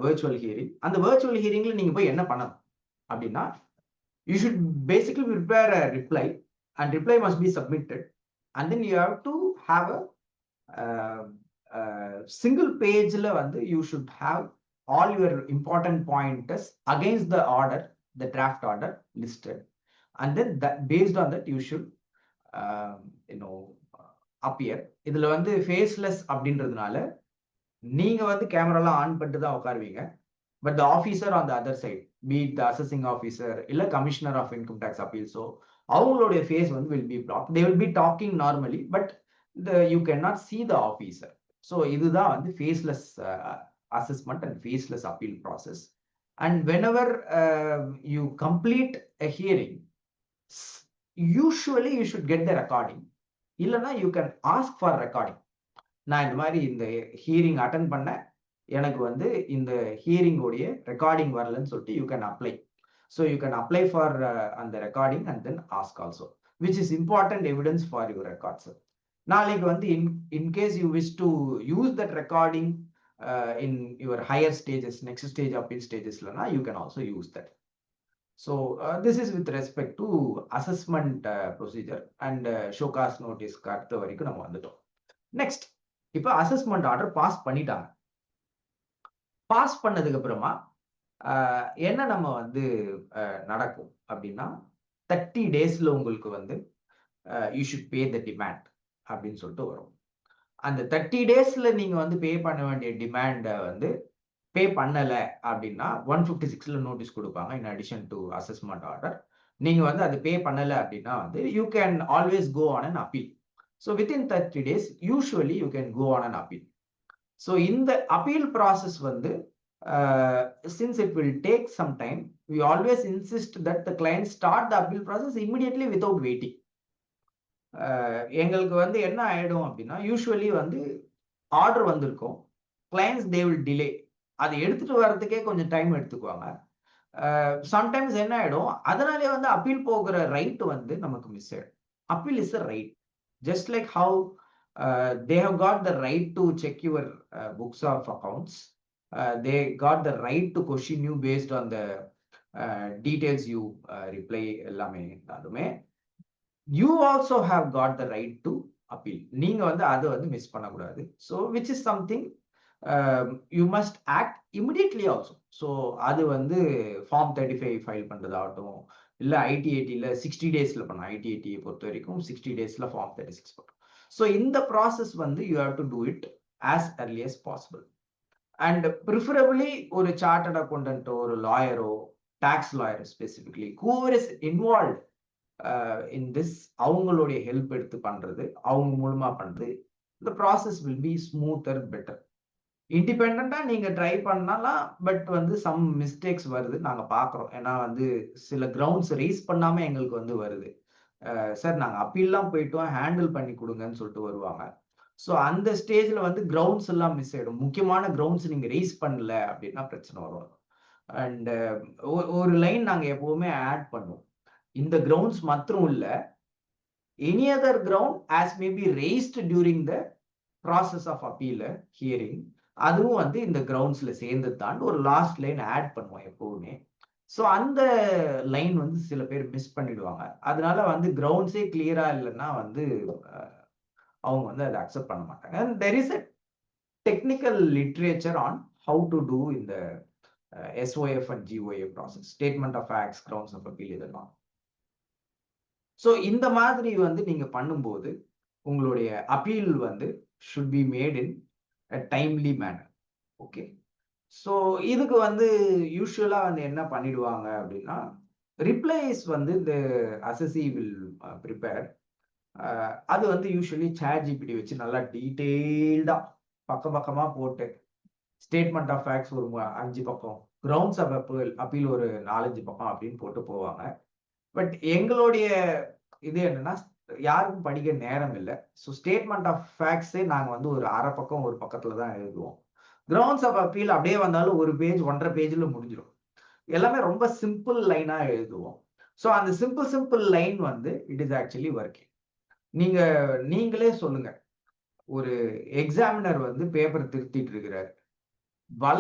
virtual hearing. அந்த விர்ச்சுவல் ஹியரிங்ல நீங்க போய் என்ன பண்ணணும் அப்படின்னா, you should basically prepare a reply and reply must be submitted, and then you have to have a single page la vandu you should have all your important pointers against the order, the draft order listed, and then that based on that you should you know appear. இதுல வந்து faceless அப்படின்றதுனால நீங்க வந்து கேமராலாம் on பண்ணிட்டு தான் உட்காருவீங்க. But the officer on the other side, be it the assessing officer இல்ல commissioner of income tax appeal, so அவங்களுடைய face வந்து will be blocked. They will be talking normally, but you cannot see the officer. So இதுதான் வந்து faceless assessment and faceless appeal process. And whenever you complete a hearing, usually you should get the recording. இல்லைன்னா you can ask for recording. நான் இந்த மாதிரி இந்த hearing attend பண்ணேன், எனக்கு வந்து இந்த ஹியரிங் உடைய ரெக்கார்டிங் வரலன்னு சொல்லிட்டு you can apply. So you can apply for அந்த recording and then ask also, which is important evidence for your records. நாளைக்கு வந்து in case you wish to use that recording in your higher stages, next stage appeal ஸ்டேஜஸ்லனா you can also use that. So this is with respect to assessment procedure and show cause நோட்டீஸ்க்கு அடுத்த வரைக்கும் நம்ம வந்துட்டோம். Next, இப்போ assessment order pass பண்ணிட்டாங்க. Pass பண்ணதுக்கு அப்புறமா என்ன நம்ம வந்து நடக்கும் அப்படின்னா 30 daysல உங்களுக்கு வந்து you should pay the demand அப்படின்னு சொல்லிட்டு வரும். அந்த 30 daysல நீங்க வந்து பே பண்ண வேண்டிய டிமாண்டை வந்து பே பண்ணல அப்படின்னா 156ல நோட்டீஸ் கொடுப்பாங்க. In addition to assessment order நீங்க வந்து அது பே பண்ணல அப்படின்னா வந்து you can always go on an appeal. So within 30 days, usually you can go on an appeal. So in the appeal process, since it will take some time, we always insist that the client start the appeal process immediately without waiting. எங்களுக்கு வந்து என்ன ஆயிடும் அப்படின்னா, usually வந்து order வந்திருக்கும், clients they will delay, அதை எடுத்துட்டு வர்றதுக்கே கொஞ்சம் டைம் எடுத்துக்குவாங்க. சம்டைம்ஸ் என்ன ஆயிடும், அதனாலே வந்து அப்பீல் போகிற ரைட் வந்து நமக்கு மிஸ் ஆயிடும். Appeal is a right. Just like how they have got the right to check your books of accounts, they got the right to question you based on the details you reply எல்லாமே இருந்தாலுமே, you also have got the right to appeal. நீங்க வந்து அதை வந்து miss பண்ணக்கூடாது. So which is something you must act immediately also. So அது வந்து form 35 file பண்றதாகட்டும், இல்ல ஐடிஐடில 60 daysல பண்ணலாம். ஐடிஐடியை பொறுத்த வரைக்கும் 60 daysல ஃபார்ம் 36 பண்ணும். ஸோ இந்த ப்ராசஸ் வந்து you have to do it as early as possible. And preferably ஒரு சார்ட்டர்ட் அக்கௌண்டன்ட்டோ, ஒரு லாயரோ, tax lawyer specifically whoever is involve in this, அவங்களுடைய ஹெல்ப் எடுத்து பண்றது, அவங்க மூலமா பண்றது, இந்த process will be smoother, better. இண்டிபெண்டா நீங்க ட்ரை பண்ணலாம், பட் வந்து சம் மிஸ்டேக்ஸ் வருது, நாங்க பாக்குறோம். ஏன்னா வந்து சில கிரவுண்ட்ஸ் ரைஸ் பண்ணாம எங்களுக்கு வந்து வருது, சார் நாங்க அப்பீல்லாம் போயிட்டோம், ஹேண்டில் பண்ணி கொடுங்கன்னு சொல்லிட்டு வருவாங்க. ஸோ அந்த ஸ்டேஜ்ல வந்து கிரவுண்ட்ஸ் எல்லாம் மிஸ் ஆயிடும். முக்கியமான கிரவுண்ட்ஸ் நீங்க ரைஸ் பண்ணல அப்படின்னா பிரச்சனை வரும். அண்ட் ஒரு லைன் நாங்க எப்பவுமே ஆட் பண்ணுவோம், இந்த கிரவுண்ட்ஸ் மாத்திரம் இல்ல, any other ground as may be raised during the process of appeal hearing, அதுவும் வந்து இந்த கிரவுண்ட்ஸ்ல சேர்ந்து தான் ஒரு லாஸ்ட் லைன் ஆட் பண்ணுவோம் எப்பவுமே. ஸோ அந்த லைன் வந்து சில பேர் மிஸ் பண்ணிடுவாங்க. அதனால வந்து கிரவுண்ட்ஸே கிளியரா இல்லைன்னா வந்து அவங்க வந்து அதை அக்செப்ட் பண்ண மாட்டாங்க. And there is a technical literature on how to do இந்த SOF and GOA process, statement of facts, grounds of appeal, இதெல்லாம். ஸோ இந்த மாதிரி வந்து நீங்க பண்ணும்போது உங்களுடைய அப்பீல் வந்து should be made in a timely manner. Okay, so இதுக்கு வந்து யூஸ்வலா வந்து என்ன பண்ணிடுவாங்க அப்படின்னா, ரிப்ளைஸ் வந்து இந்த அசஸி வில் ப்ரிப்பேர். அது வந்து யூஸ்வலி ChatGPT வச்சு நல்லா டீட்டெயில்டா பக்கமா போட்டு, ஸ்டேட்மெண்ட் ஆஃப் ஃபேக்ட்ஸ் ஒரு 5 பக்கம், கிரவுண்ட்ஸ் ஆஃப் அப்பீல் ஒரு 4-5 பக்கம் அப்படின்னு போட்டு போவாங்க. பட் எங்களுடைய இது என்னன்னா, யாருக்கும் படிக்க நேரம் இல்லை. ஸோ ஸ்டேட்மெண்ட் ஆஃப் ஃபேக்ட்ஸே நாங்கள் வந்து ஒரு அரை பக்கம் ஒரு பக்கத்துல தான் எழுதுவோம். கிரவுண்ட்ஸ் ஆஃப் அப்பீல் அப்படியே வந்தாலும் ஒரு பேஜ் 1.5 பேஜ்ல முடிஞ்சிடும். எல்லாமே ரொம்ப சிம்பிள் லைனா எழுதுவோம். ஸோ அந்த சிம்பிள் லைன் வந்து இட் இஸ் ஆக்சுவலி ஒர்க்கிங். நீங்களே சொல்லுங்க, ஒரு எக்ஸாமினர் வந்து பேப்பர் திருத்திட்டு இருக்கிறாரு, வள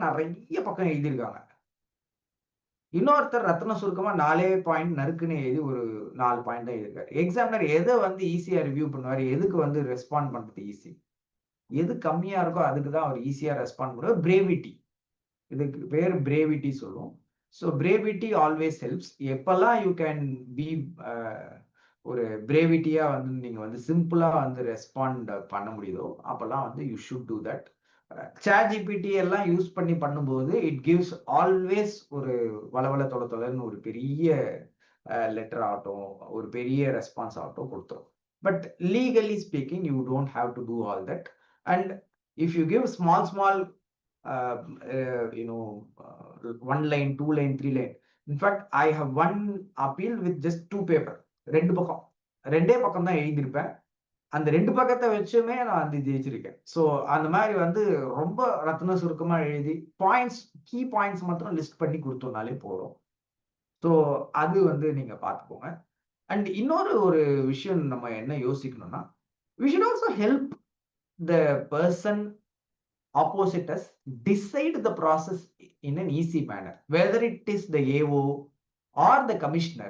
நிறைய பக்கம் எழுதியிருக்காங்க. இன்னொருத்தர் ரத்ன சுருக்கமா 4 பாயிண்ட் நறுக்குன்னு எழுதி ஒரு 4 பாயிண்ட் தான் எழுதிருக்காரு. எக்ஸாமினர் எதை வந்து ஈஸியா ரிவ்யூ பண்ணுவாரு, எதுக்கு வந்து ரெஸ்பாண்ட் பண்றது ஈஸி, எது கம்மியா இருக்கோ அதுக்கு தான் அவர் ஈஸியா ரெஸ்பாண்ட் பண்ணுவார். பிரேவிட்டி, இதுக்கு பேர் பிரேவிட்டி சொல்லுவோம். So பிரேவிட்டி always helps. எப்பெல்லாம் யூ கேன் பி ஒரு பிரேவிட்டியா வந்து நீங்க வந்து சிம்பிளா வந்து ரெஸ்பாண்ட் பண்ண முடியுதோ அப்பெல்லாம் வந்து you should do that. ChatGPT எல்லாம் யூஸ் பண்ணி பண்ணும்போது இட் கிவ்ஸ் ஆல்வேஸ் ஒரு வளவள தொலைன்னு ஒரு பெரிய லெட்டர் ஆகட்டும், ஒரு பெரிய ரெஸ்பான்ஸ் ஆகட்டும் கொடுத்துரும். But legally speaking you don't have to do all that. And if you give small one line, 2 line, 3 line. In fact, I have one appeal with just 2 paper. ரெண்டே பக்கம் தான் எழுதியிருப்பேன். அந்த 2 பக்கத்தை வச்சுமே நான் வந்து ஜெயிச்சிருக்கேன். ஸோ அந்த மாதிரி வந்து ரொம்ப ரத்ன சுருக்கமா எழுதி கீ பாயிண்ட்ஸ் மட்டும் லிஸ்ட் பண்ணி கொடுத்தோம்னாலே போதும். ஸோ அது வந்து நீங்க பார்த்துக்கோங்க. அண்ட் இன்னொரு ஒரு விஷயம் நம்ம என்ன யோசிக்கணும்னா, we should also help the person opposite us decide the process in an easy manner. Whether it is the AO or the commissioner,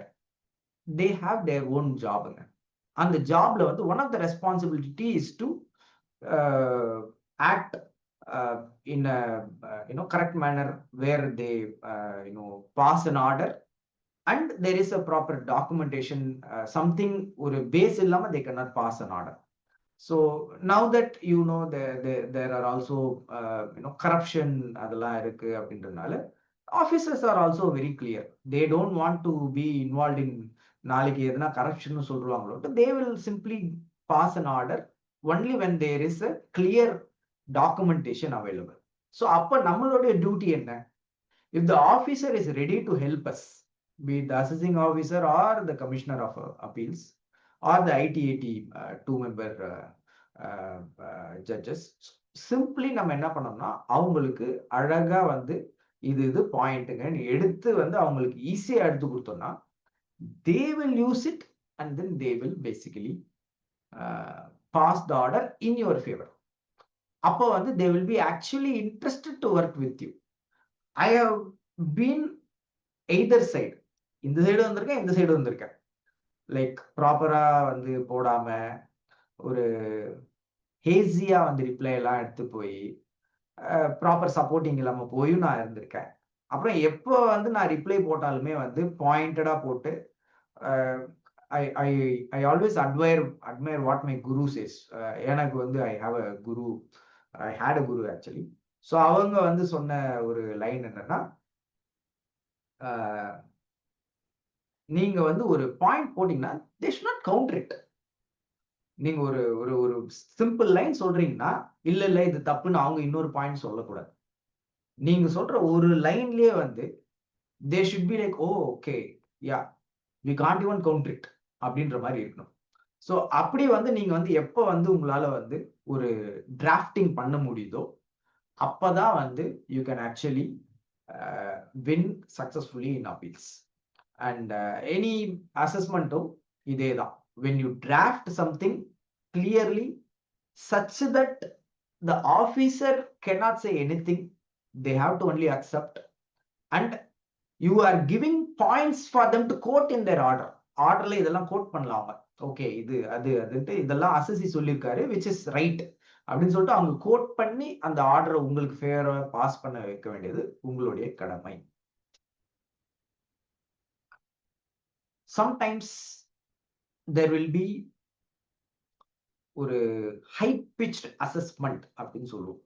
they have their own job. And the job, one of the responsibility is to act in a correct manner where they pass an order and there is a proper documentation, something or a base illama they cannot pass an order. So now that there are also corruption adala irukku அப்படின்றனால officers are also very clear. They don't want to be involved in நாளைக்கு எதனா corruption சொல்றாங்களோ, they will simply pass an order only when there is a clear documentation available. So அப்ப நம்மளுடைய duty என்ன? If the officer is ready to help us, be it the assessing officer or the commissioner of appeals or the ITAT 2-member judges, simply நம்ம என்ன பண்ணோம்னா அவங்களுக்கு அழகா வந்து இது பாயிண்ட்டுங்க எடுத்து வந்து அவங்களுக்கு ஈஸியா எடுத்து கொடுத்தோம்னா they will use it and then they will basically pass the order in your favor. அப்போ வந்து they will be actually interested to work with you. I have been either side. இந்த சைடு வந்திருக்கேன், இந்த சைடு வந்திருக்கேன். Like ப்ராப்பரா வந்து போடாம ஒரு ஹேசியா வந்து ரிப்ளை எல்லாம் எடுத்து போய் ப்ராப்பர் சப்போர்ட்டிங் இல்லாம போயும் நான் இருந்திருக்கேன். அப்புறம் எப்போ வந்து நான் ரிப்ளை போட்டாலுமே வந்து பாயிண்டடா போட்டு I always admire what my guru says. எனக்கு வந்து I had a guru actually. So அவங்க வந்து சொன்ன ஒரு லைன் என்னன்னா, நீங்க வந்து ஒரு பாயிண்ட் போட்டீங்கன்னா they should not counter it. நீங்க ஒரு ஒரு ஒரு சிம்பிள் லைன் சொல்றீங்கன்னா இல்ல இது தப்புன்னு அவங்க இன்னொரு பாயிண்ட் சொல்லக்கூடாது. நீங்க சொல்ற ஒரு லைன்லயே வந்து they should be like, oh okay, yeah, we can't even counter it அப்படின்ற மாதிரி இருக்கணும். ஸோ அப்படி வந்து நீங்க வந்து எப்போ வந்து உங்களால வந்து ஒரு டிராஃப்டிங் பண்ண முடியுதோ அப்பதான் வந்து you can actually win successfully in appeals. And any assessmentum இதேதான். When you draft something clearly such that the officer cannot say anything, they have to only accept, and you are giving points for them to quote in their orderல இதெல்லாம் code பண்ணலாம். Okay, இது அதுன்ட்டு இதெல்லாம் அசசி சொல்லியிருக்காரு which is right அப்படின்னு சொல்லிட்டு அவங்க code பண்ணி அந்த ஆர்டரை உங்களுக்கு ஃபேரா பாஸ் பண்ண வைக்க வேண்டியது உங்களுடைய கடமை. Sometimes there will be ஒரு ஹை பிச்ட் அசஸ்மெண்ட் அப்படின்னு சொல்லுவோம்.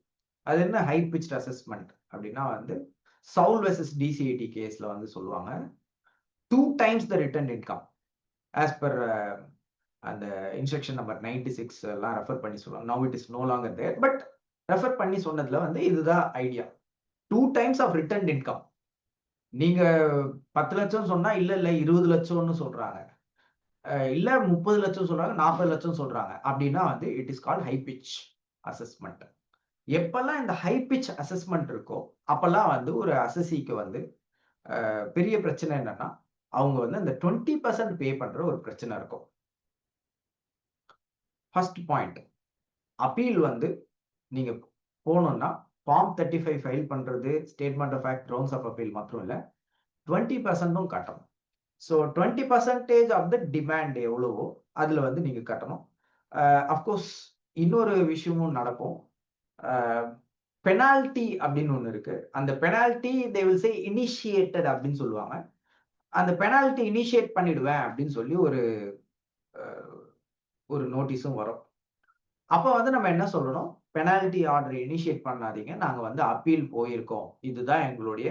அது என்ன ஹை பிச்ட் அசஸ்மெண்ட் அப்படின்னா வந்து சவுல் வெர்சஸ் டிசிஐடி கேஸ்ல வந்து சொல்லுவாங்க 2 times the returned income as per அந்த இன்ஸ்ட்ரக்ஷன் நம்பர் 96 எல்லாம் ரெஃபர் பண்ணி சொல்லுவாங்க. Now it is no longer there, but refer பண்ணி சொன்னதுல வந்து இதுதான் idea. 2 times of returned income. நீங்க 10 லட்சம் சொன்னா இல்ல 20 லட்சம்னு சொல்றாங்க, இல்ல 30 லட்சம் சொல்றாங்க, 40 லட்சம் சொல்றாங்க அப்படின்னா வந்து it is called high pitch assessment. எப்பெல்லாம் இந்த ஹை பிச் அசஸ்மெண்ட் இருக்கோ அப்பெல்லாம் வந்து ஒரு அசசிக்கு வந்து பெரிய பிரச்சனை என்னன்னா அவங்க வந்து அந்த 20% பே பண்ற ஒரு பிரச்சனை இருக்கும். ஃபர்ஸ்ட் பாயிண்ட், அப்பீல் வந்து நீங்க போனோம்னா ஃபார்ம் 35 ஃபைல் பண்றது, statement of fact, grounds of appeal மட்டும் இல்ல 20%ம் கட்டணும். ஸோ 20% ஆஃப் த டிமாண்ட் எவ்வளவோ அதுல வந்து நீங்க கட்டணும். அஃப்கோர்ஸ் இன்னொரு விஷயமும் நடக்கும். பெனால்டி அப்படின்னு ஒண்ணு இருக்கு. அந்த penalty they will say initiated அப்படின்னு சொல்லுவாங்க. அந்த பெனால்டி இனிஷியேட் பண்ணிடுவேன் அப்படின்னு சொல்லி ஒரு நோட்டீஸும் வரும். அப்ப வந்து நம்ம என்ன சொல்லணும்? பெனால்டி ஆர்டர் இனிஷியேட் பண்ணாதீங்க. நாங்க வந்து அப்பீல் போயிருக்கோம். இதுதான் எங்களுடைய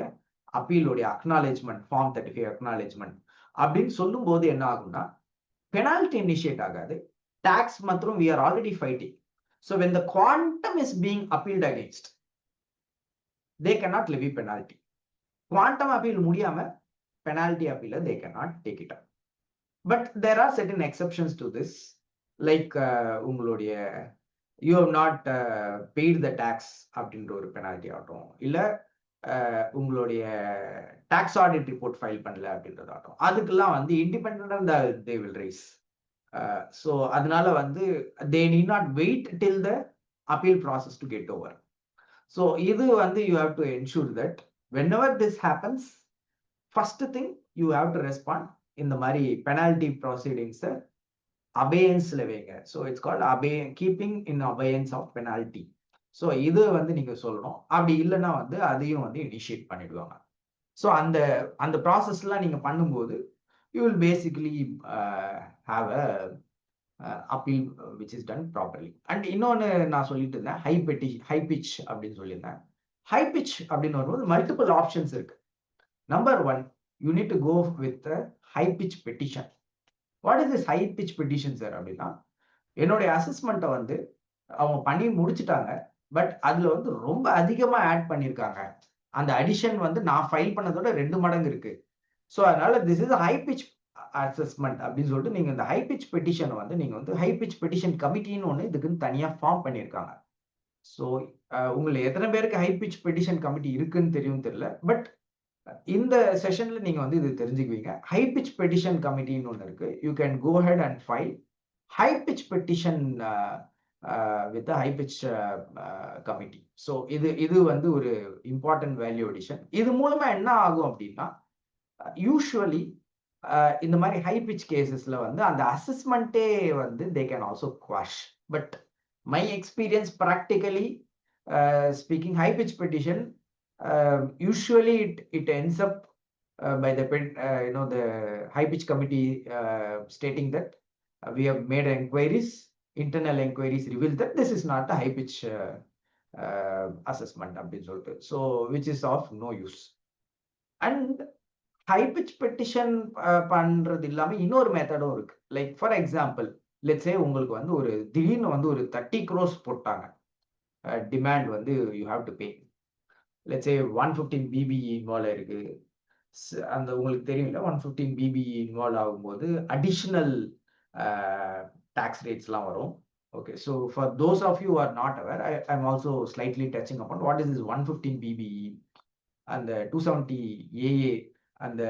அப்பீலுடைய அக்னாலெட்ஜ்மென்ட், ஃபார்ம் 35 அக்னாலெட்ஜ்மென்ட் அப்படின்னு சொல்லும்போது என்ன ஆகும்னா, பெனால்டி இனிஷியேட் ஆகாது. டாக்ஸ் மற்றும் we are already fighting. So when the quantum is being appealed against, they cannot levy penalty. Quantum appeal முடியாம penalty appeal they cannot take it up. But there are certain exceptions to this. Like உங்களுடைய you have not paid the tax அப்படின்ற ஒரு penalty ஆகட்டும், இல்ல உங்களுடைய tax audit report file பண்ணல அப்படின்றதாகட்டும், அதுக்கெல்லாம் வந்து இண்டிபெண்டா they will raise. So அதனால வந்து they need not wait till the appeal process to get over. So இது வந்து you have to ensure that whenever this happens, first thing you have to respond இந்த மாதிரி penalty proceedings abeyance-ல வைங்க. So it's called keeping in abeyance of penalty. So இது வந்து நீங்க சொல்லணும். அப்படி இல்லைன்னா வந்து அதையும் வந்து இனிஷியேட் பண்ணிடுவாங்க. ஸோ அந்த ப்ராசஸ்லாம் நீங்க பண்ணும்போது you will basically have a appeal which is done properly. And இன்னொன்னு நான் சொல்லிட்டு இருந்தேன், ஹை பிச் அப்படின்னு சொல்லியிருந்தேன். ஹை பிச் அப்படின்னு வரும்போது மல்டிபிள் ஆப்ஷன்ஸ் இருக்கு. Number 1, you need to go with a high pitch petition. What is this high pitch petition sir அப்படின்னா, என்னுடைய அசஸ்மெண்ட்டை வந்து அவங்க பண்ணி முடிச்சுட்டாங்க, பட் அதுல வந்து ரொம்ப அதிகமா ஆட் பண்ணியிருக்காங்க. அந்த அடிஷன் வந்து நான் ஃபைல் பண்ணதோட 2 மடங்கு இருக்கு. ஸோ அதனால this is high pitch assessment அப்படின்னு சொல்லிட்டு நீங்க இந்த ஹை பிச் பெட்டிஷனை வந்து நீங்க வந்து ஹை பிச் பெட்டிஷன் கமிட்டின்னு ஒன்று இதுக்குன்னு தனியா ஃபார்ம் பண்ணியிருக்காங்க. ஸோ உங்களுக்கு எத்தனை பேருக்கு ஹை பிச் பெட்டிஷன் கமிட்டி இருக்குன்னு தெரியும் தெரியல, பட் இந்த செஷன்ல நீங்க வந்து இது தெரிஞ்சுக்குவீங்க. ஹை பிச் பெட்டிஷன் கமிட்டின்னு ஒன்று இருக்கு. You can go head and file high pitch petition with high pitch committee. So இது வந்து ஒரு இம்பார்ட்டன்ட் வேல்யூ அடிஷன். இது மூலமா என்ன ஆகும் அப்படின்னா, யூஸ்வலி இந்த மாதிரி ஹை பிச் கேசஸ்ல வந்து அந்த அசஸ்மெண்ட்டே வந்து they can also quash. But my experience practically speaking, high pitch petition usually it ends up by the the high pitch committee stating that we have made inquiries, internal inquiries reveal that this is not a high pitch assessment அப்படின்னு சொல்லிட்டு, so which is of no use. And high pitch petition பண்றது இல்லாம இன்னொரு மெத்தடும் இருக்கு. Like for example, let's say உங்களுக்கு வந்து ஒரு திடீர்னு வந்து ஒரு 30 crores போட்டாங்க டிமாண்ட் வந்து you have to pay. Let's say 115 BBE involve ஆயிருக்கு. அந்த உங்களுக்கு தெரியும்ல, 115 BBE இன்வால்வ் ஆகும்போது அடிஷனல் டாக்ஸ் ரேட்ஸ்லாம் வரும். Okay, so for those of you are not aware, I M also slightly touching upon what is this 115 BBE, அந்த 270 AA, அந்த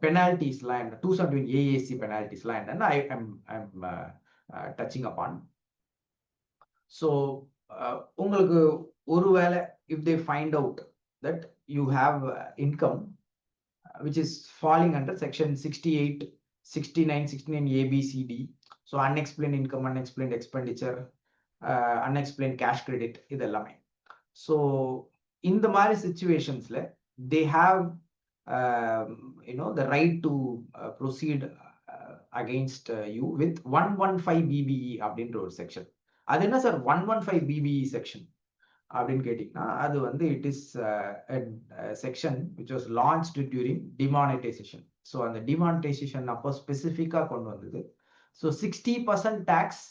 பெனால்டிஸ்லாம் என்ன, 271 AAC பெனால்டிஸ்லாம் என்னன்னு I am touching upon. So உங்களுக்கு ஒருவேளை if they find out that you have income which is falling under section 68, 69, 69 ABCD, so unexplained income, unexplained expenditure, unexplained cash credit, இதெல்லாமே. So இந்த மாதிரி situationsல they have the right to proceed against you with 115 BBE அப்படின்ற ஒரு section. அது என்ன sir 115 BBE section அப்படின்னு கேட்டீங்கன்னா, அது வந்து it is section which was launched during demonetisation. So அந்த டிமானிட்டைசேஷன் அப்போ ஸ்பெசிஃபிக்காக கொண்டு வந்தது. So 60% tax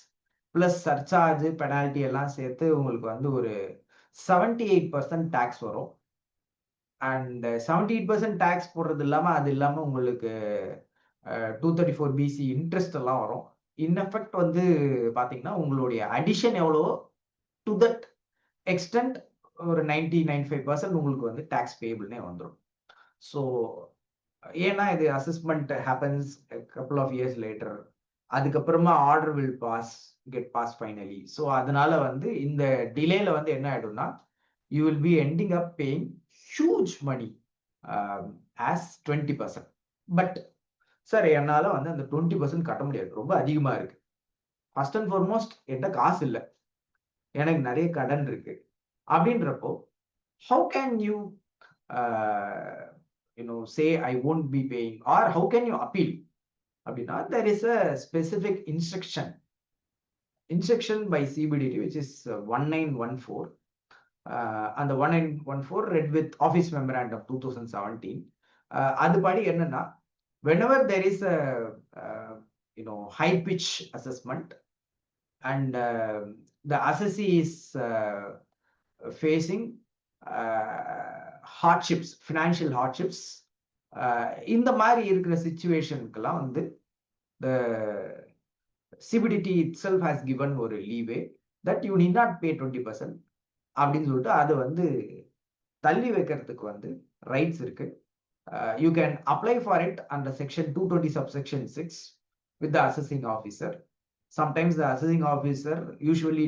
plus surcharge penalty எல்லாம் சேர்த்து உங்களுக்கு வந்து ஒரு 78% டேக்ஸ் வரும். அண்ட் 78% டேக்ஸ் போடுறது இல்லாமல், அது இல்லாமல் உங்களுக்கு 234BC இன்ட்ரெஸ்ட் எல்லாம் வரும். இன் எஃபெக்ட் வந்து பார்த்தீங்கன்னா உங்களுடைய அடிஷன் எவ்வளோ, டு தட் எக்ஸ்டென்ட் ஒரு 90-95% உங்களுக்கு வந்து டேக்ஸ் பேபிள்னே வந்துடும். ஸோ ஏன்னா இது assessment happens couple of years later, அதுக்கப்புறமா order will get pass finally. So அதனால வந்து இந்த டிலேல வந்து என்ன ஆயிடும்னா, you will be ending up paying huge money as 20%. But sir என்னால வந்து அந்த 20% கட்ட முடியாது, ரொம்ப அதிகமா இருக்கு. ஃபர்ஸ்ட் அண்ட் ஃபார்மோஸ்ட் என்கிட்ட காசு இல்லை, எனக்கு நிறைய கடன் இருக்கு. அப்படின்றப்போ how can you say I won't be paying, or how can you appeal? அப்படின்னா there is a specific instruction by CBDT which is 1914, and the 1914 read with Office Memorandum 2017. அதுபடி என்னன்னா, whenever there is a high pitch assessment and the assessee is facing hardships, financial hardships, இந்த மாதிரி இருக்கிற சிச்சுவேஷனுக்கெல்லாம் வந்து the CBDT itself has given ஒரு leeway that you need not pay 20% அப்படின்னு சொல்லிட்டு அதை வந்து தள்ளி வைக்கிறதுக்கு வந்து ரைட்ஸ் இருக்கு. You can apply for it under section 220 subsection 6 with the assessing officer. Sometimes the assessing officer usually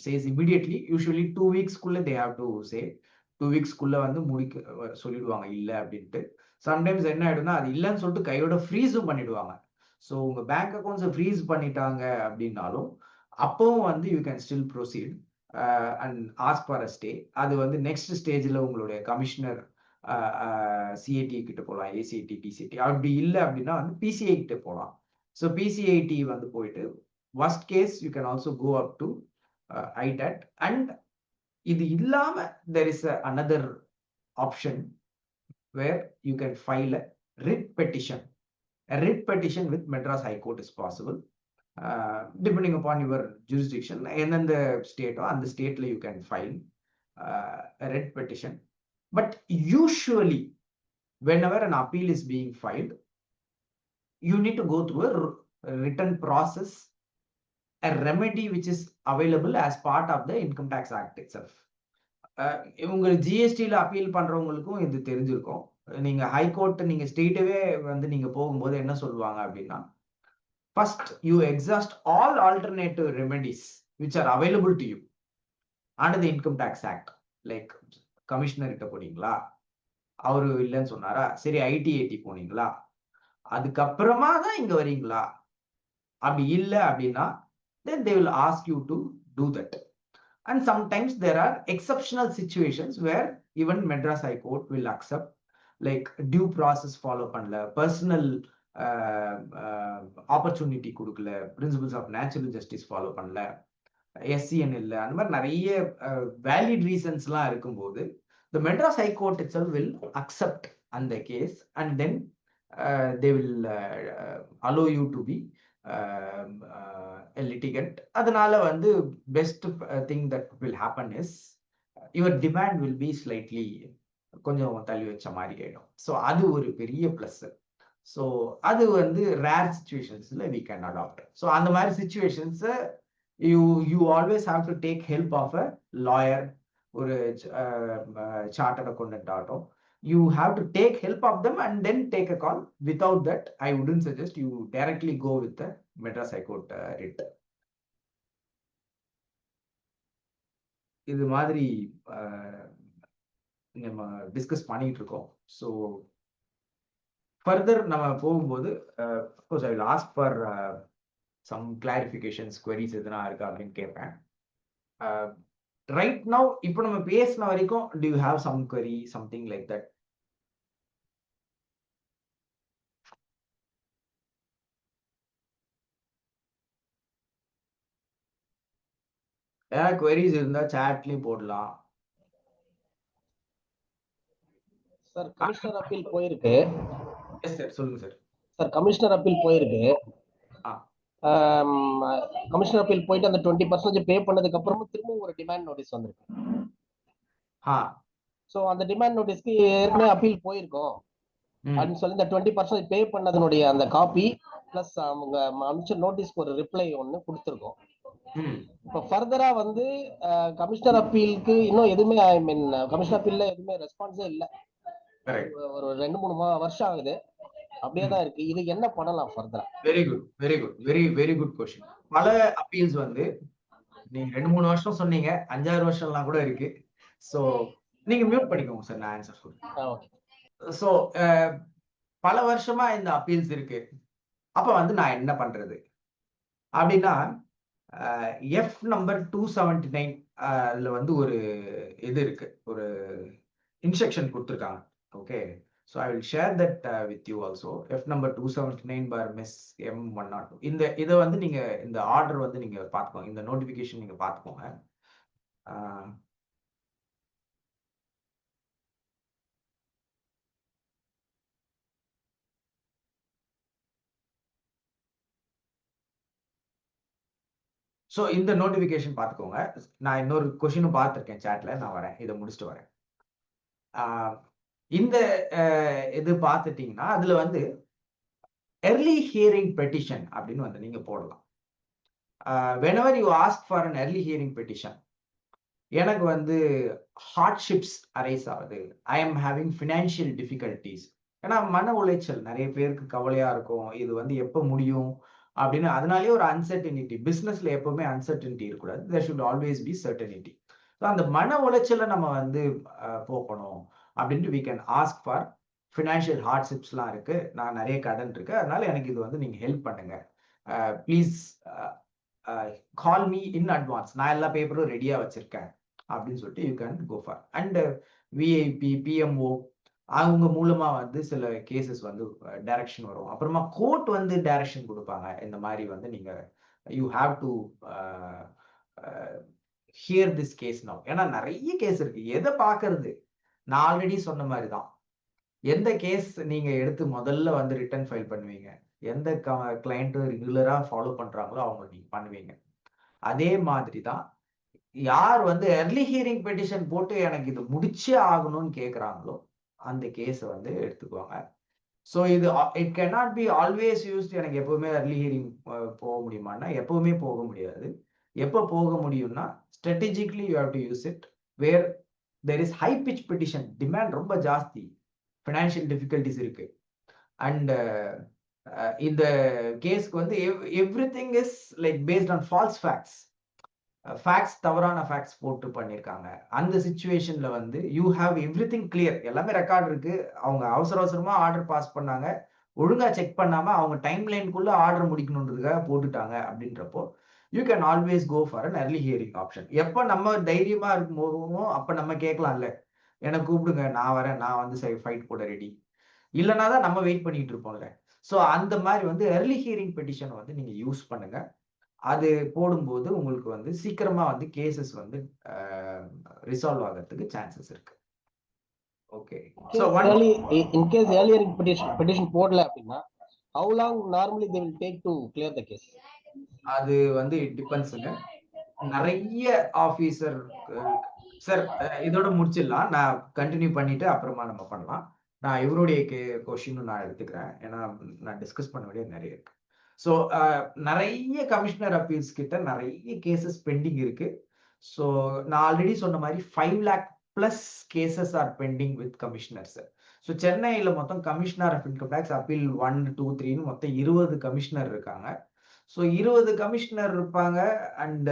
says immediately, usually 2 weeks kulla they have to say, 2 weeks kulla வந்து முடிக்க சொல்லிடுவாங்க இல்ல அப்படின்ட்டு. சம்டைம்ஸ் என்ன ஆயிடும்னா அது இல்லைன்னு சொல்லிட்டு கையோட ஃப்ரீஸும் பண்ணிடுவாங்க. ஸோ உங்க பேங்க் அக்கௌண்ட்ஸை ஃப்ரீஸ் பண்ணிட்டாங்க அப்படின்னாலும் அப்பவும் வந்து you can still proceed and ask for a stay. அது வந்து நெக்ஸ்ட் ஸ்டேஜில் உங்களுடைய கமிஷனர் சிஐடி கிட்ட போகலாம், ஏசிஐடி, டிசிஐடி. அப்படி இல்லை அப்படின்னா வந்து பிசிஐ கிட்ட போகலாம். ஸோ பிசிஐடி வந்து போயிட்டு worst case you can also go up to ITAT. and இது இல்லாம there is another option where you can file a writ petition. A writ petition with Madras High Court is possible, depending upon your jurisdiction. And then the state, or the state you can file a writ petition. But usually whenever an appeal is being filed, you need to go through a written process, a remedy which is available as part of the Income Tax Act itself. உங்க ஜிஎஸ்டியில் appeal பண்றவங்களுக்கும் இது தெரிஞ்சிருக்கும். நீங்க high court, நீங்க ஸ்டேட்டவே வந்து நீங்க போகும்போது என்ன சொல்லுவாங்க அப்படின்னா, first you exhaust all alternative remedies which are available to you under the income tax act. Like commissioner கிட்ட போனீங்களா, அவரு இல்லைன்னு சொன்னாரா, சரி ஐடிஐடி போனீங்களா, அதுக்கப்புறமா தான் இங்க வரீங்களா, அப்படி இல்லை அப்படின்னா then they will ask you to do that. And sometimes there are exceptional situations where even Madras High Court will accept, like due process follow பண்ணல, personal opportunity கொடுக்கல, principles of natural justice follow பண்ணல, SCN இல்லை, அந்த மாதிரி நிறைய valid reasonsலாம் இருக்கும்போது the Madras High Court itself will accept அந்த case, and then they will allow you to be a litigant. அதனால வந்து best thing that will happen is your demand will be slightly கொஞ்சம் தள்ளி வச்ச மாதிரி ஆயிடும். ஸோ அது ஒரு பெரிய ப்ளஸ். ஸோ அது வந்து ரேர் சிச்சுவேஷன்ஸ்ல we can adopt. ஸோ அந்த மாதிரி சிச்சுவேஷன்ஸை you always have to take help of a lawyer, ஒரு சார்ட்டர்ட் அக்கௌண்டன்ட் ஆகட்டும். You have to take help of them and then take a call. Without that, I wouldn't suggest you directly go with the Madras High Court writ. இது மாதிரி நம்ம discuss பண்ணிட்டு இருக்கோம். So further நம்ம போகும்போது I will ask for some clarifications, queries எதுனா இருக்கா அப்படின்னு கேட்பேன். ரைட் நவ் இப்போ நம்ம பேசின வரைக்கும் do you have some query, something like that? ஏதாவது குவரிஸ் இருந்தா சாட்லயும் போடலாம். சார் கமிஷனர் அப்பீல் போயிருக்கு. எஸ் சார், சொல்லுங்க சார். சார் கமிஷனர் அப்பீல் போயிருக்கு. கமிஷனர் அப்பீல் போயிட்டு அந்த 20% பே பண்ணதுக்கு அப்புறமும் திரும்ப ஒரு டிமாண்ட் நோட்டீஸ் வந்திருக்கு. ஸோ அந்த டிமாண்ட் நோட்டீஸ்க்கு ஏற்கனவே அப்பீல் போயிருக்கோம் அப்படின்னு சொல்லி இந்த 20% பே பண்ணதனுடைய அந்த காப்பி பிளஸ் அவங்க அனுப்பிச்ச நோட்டீஸ்க்கு ஒரு ரிப்ளை ஒன்று கொடுத்துருக்கோம். இப்போ ஃபர்தரா வந்து கமிஷனர் அப்பீலுக்கு இன்னும் எதுவுமே, ஐ மீன் கமிஷனர் அப்பீல்ல எதுவுமே ரெஸ்பான்ஸே இல்லை. ஒரு 2-3 வருஷம் ஆகுது, அப்படியே தான் இருக்கு. இது என்ன பண்ணலாம் ஃபர்தரா? Very good, very good, very good question. பல அப்பீல்ஸ் வந்து நீங்க 2-3 வருஷம் சொன்னீங்க, 5-6 வருஷம்லாம் கூட இருக்கு. ஸோ நீங்க மியூட் பண்ணிக்கோங்க சார், நான் ஆன்சர் சொல்றேன். ஸோ பல வருஷமா இந்த அப்பீல்ஸ் இருக்கு. அப்ப வந்து நான் என்ன பண்றது அப்படின்னா, F number 279 அதுல வந்து ஒரு இது இருக்கு, ஒரு இன்ஸ்ட்ரக்ஷன் கொடுத்துருக்காங்க. Okay, so I will share that with you also. F number 279/MS-M102. இதை வந்து நீங்க இந்த ஆர்டர் வந்து நீங்க பார்த்துக்கோங்க, இந்த நோட்டிஃபிகேஷன் நீங்க பார்த்துக்கோங்க. ஸோ இந்த நோட்டிஃபிகேஷன் பார்த்துக்கோங்க. நான் இன்னொரு கொஷினும் பார்த்துருக்கேன் சேட்ல, நான் வரேன், இதை முடிச்சுட்டு வரேன். இந்த இது பார்த்துட்டீங்கன்னா அதுல வந்து early hearing petition அப்படின்னு வந்து நீங்க போடலாம். whenever you ask for an early hearing petition, எனக்கு வந்து ஹார்ட்ஷிப்ஸ் அரைஸ் ஆகுது, I am having financial difficulties. ஏன்னா மன உளைச்சல் நிறைய பேருக்கு கவலையா இருக்கும், இது வந்து எப்போ முடியும் அப்படின்னு. அதனாலேயே ஒரு அன்சர்டனிட்டி, பிஸ்னஸ்ல எப்பவுமே அன்சர்டனிட்டி இருக்கக்கூடாது, there should always be certainty. So அந்த மன உளைச்சலை நம்ம வந்து போக்கணும் அப்படின்ட்டு we can ask for financial ஹார்ட்ஷிப்ஸ்லாம் இருக்கு, நான் நிறைய கடன் இருக்கு, அதனால எனக்கு இது வந்து நீங்க ஹெல்ப் பண்ணுங்க, please call me in advance, நான் எல்லா பேப்பரும் ரெடியா வச்சிருக்கேன் அப்படின்னு சொல்லிட்டு you can go for. And VIP, PMO அவங்க மூலமா வந்து சில கேசஸ் வந்து டைரக்ஷன் வரும். அப்புறமா கோர்ட் வந்து டைரக்ஷன் கொடுப்பாங்க, இந்த மாதிரி வந்து நீங்க you have to hear this case now. ஏன்னா நிறைய கேஸ் இருக்கு, எதை பார்க்கறது? நான் ஆல்ரெடி சொன்ன மாதிரி தான், எந்த கேஸ் நீங்க எடுத்து முதல்ல வந்து ரிட்டர்ன் ஃபைல் பண்ணுவீங்க, எந்த கிளைண்ட்டும் ரெகுலரா ஃபாலோ பண்றாங்களோ அவங்க நீங்க பண்ணுவீங்க. அதே மாதிரி தான் யார் வந்து early hearing petition போட்டு எனக்கு இது முடிச்சே ஆகணும்னு கேட்குறாங்களோ அந்த கேஸை வந்து எடுத்துக்குவாங்க. ஸோ இது it cannot be always used. எனக்கு எப்பவுமே early hearing போக முடியுமான்னா எப்பவுமே போக முடியாது. எப்போ போக முடியும்னா strategically you have to use it where there is high pitch petition, demand ரொம்ப ஜாஸ்தி, ஃபினான்ஷியல் டிஃபிகல்டிஸ் இருக்கு, அண்ட் இந்த கேஸ்க்கு வந்து everything is like based on false facts, facts தவறான ஃபேக்ட்ஸ் போட்டு பண்ணியிருக்காங்க. அந்த சுச்சுவேஷன்ல வந்து யூ ஹாவ் எவ்ரிதிங் கிளியர், எல்லாமே ரெக்கார்ட் இருக்கு, அவங்க அவசர அவசரமா ஆர்டர் பாஸ் பண்ணாங்க, ஒழுங்கா செக் பண்ணாம அவங்க டைம் லைனுக்குள்ள ஆர்டர் முடிக்கணுன்றதுக்காக போட்டுட்டாங்க. அப்படின்றப்போ you can always go for an early hearing option. எப்போ நம்ம தைரியமா இருக்கும் போதுமோ அப்ப நம்ம கேட்கலாம்ல, எனக்கு கூப்பிடுங்க, நான் வரேன், நான் வந்து ஃபைட் போட ரெடி, இல்லைன்னா தான் நம்ம வெயிட் பண்ணிட்டு இருப்போம்ல. ஸோ அந்த மாதிரி வந்து early hearing petition வந்து நீங்க யூஸ் பண்ணுங்க. அது போடும்போது உங்களுக்கு வந்து சீக்கிரமா வந்து கேசஸ் வந்து ரிசால்வ் ஆகிறதுக்கு சான்சஸ் இருக்கு. Okay, so in case earlier petition போடல அப்படின்னா how long normally they will take to clear the case? அது வந்து இட் டிபெண்ட்ஸ்ங்க, நிறைய ஆபீசர். சார் இதோட முடிச்சிடலாம், நான் கண்டினியூ பண்ணிட்டு அப்புறமா நம்ம பண்ணலாம். நான் இவருடைய கொஸ்டினும் நான் எடுத்துக்கிறேன், ஏன்னா நான் டிஸ்கஸ் பண்ண வேண்டிய நிறைய இருக்கு. ஸோ நிறைய கமிஷனர் அப்பீல்ஸ் கிட்ட நிறைய கேசஸ் பெண்டிங் இருக்கு. ஸோ நான் ஆல்ரெடி சொன்ன மாதிரி 5 lakh plus cases are pending with commissioners. So சென்னையில் மொத்தம் commissioner of income tax appeal 1, 2, 3 மொத்தம் 20 கமிஷனர் இருக்காங்க. ஸோ 20 கமிஷனர் இருப்பாங்க. And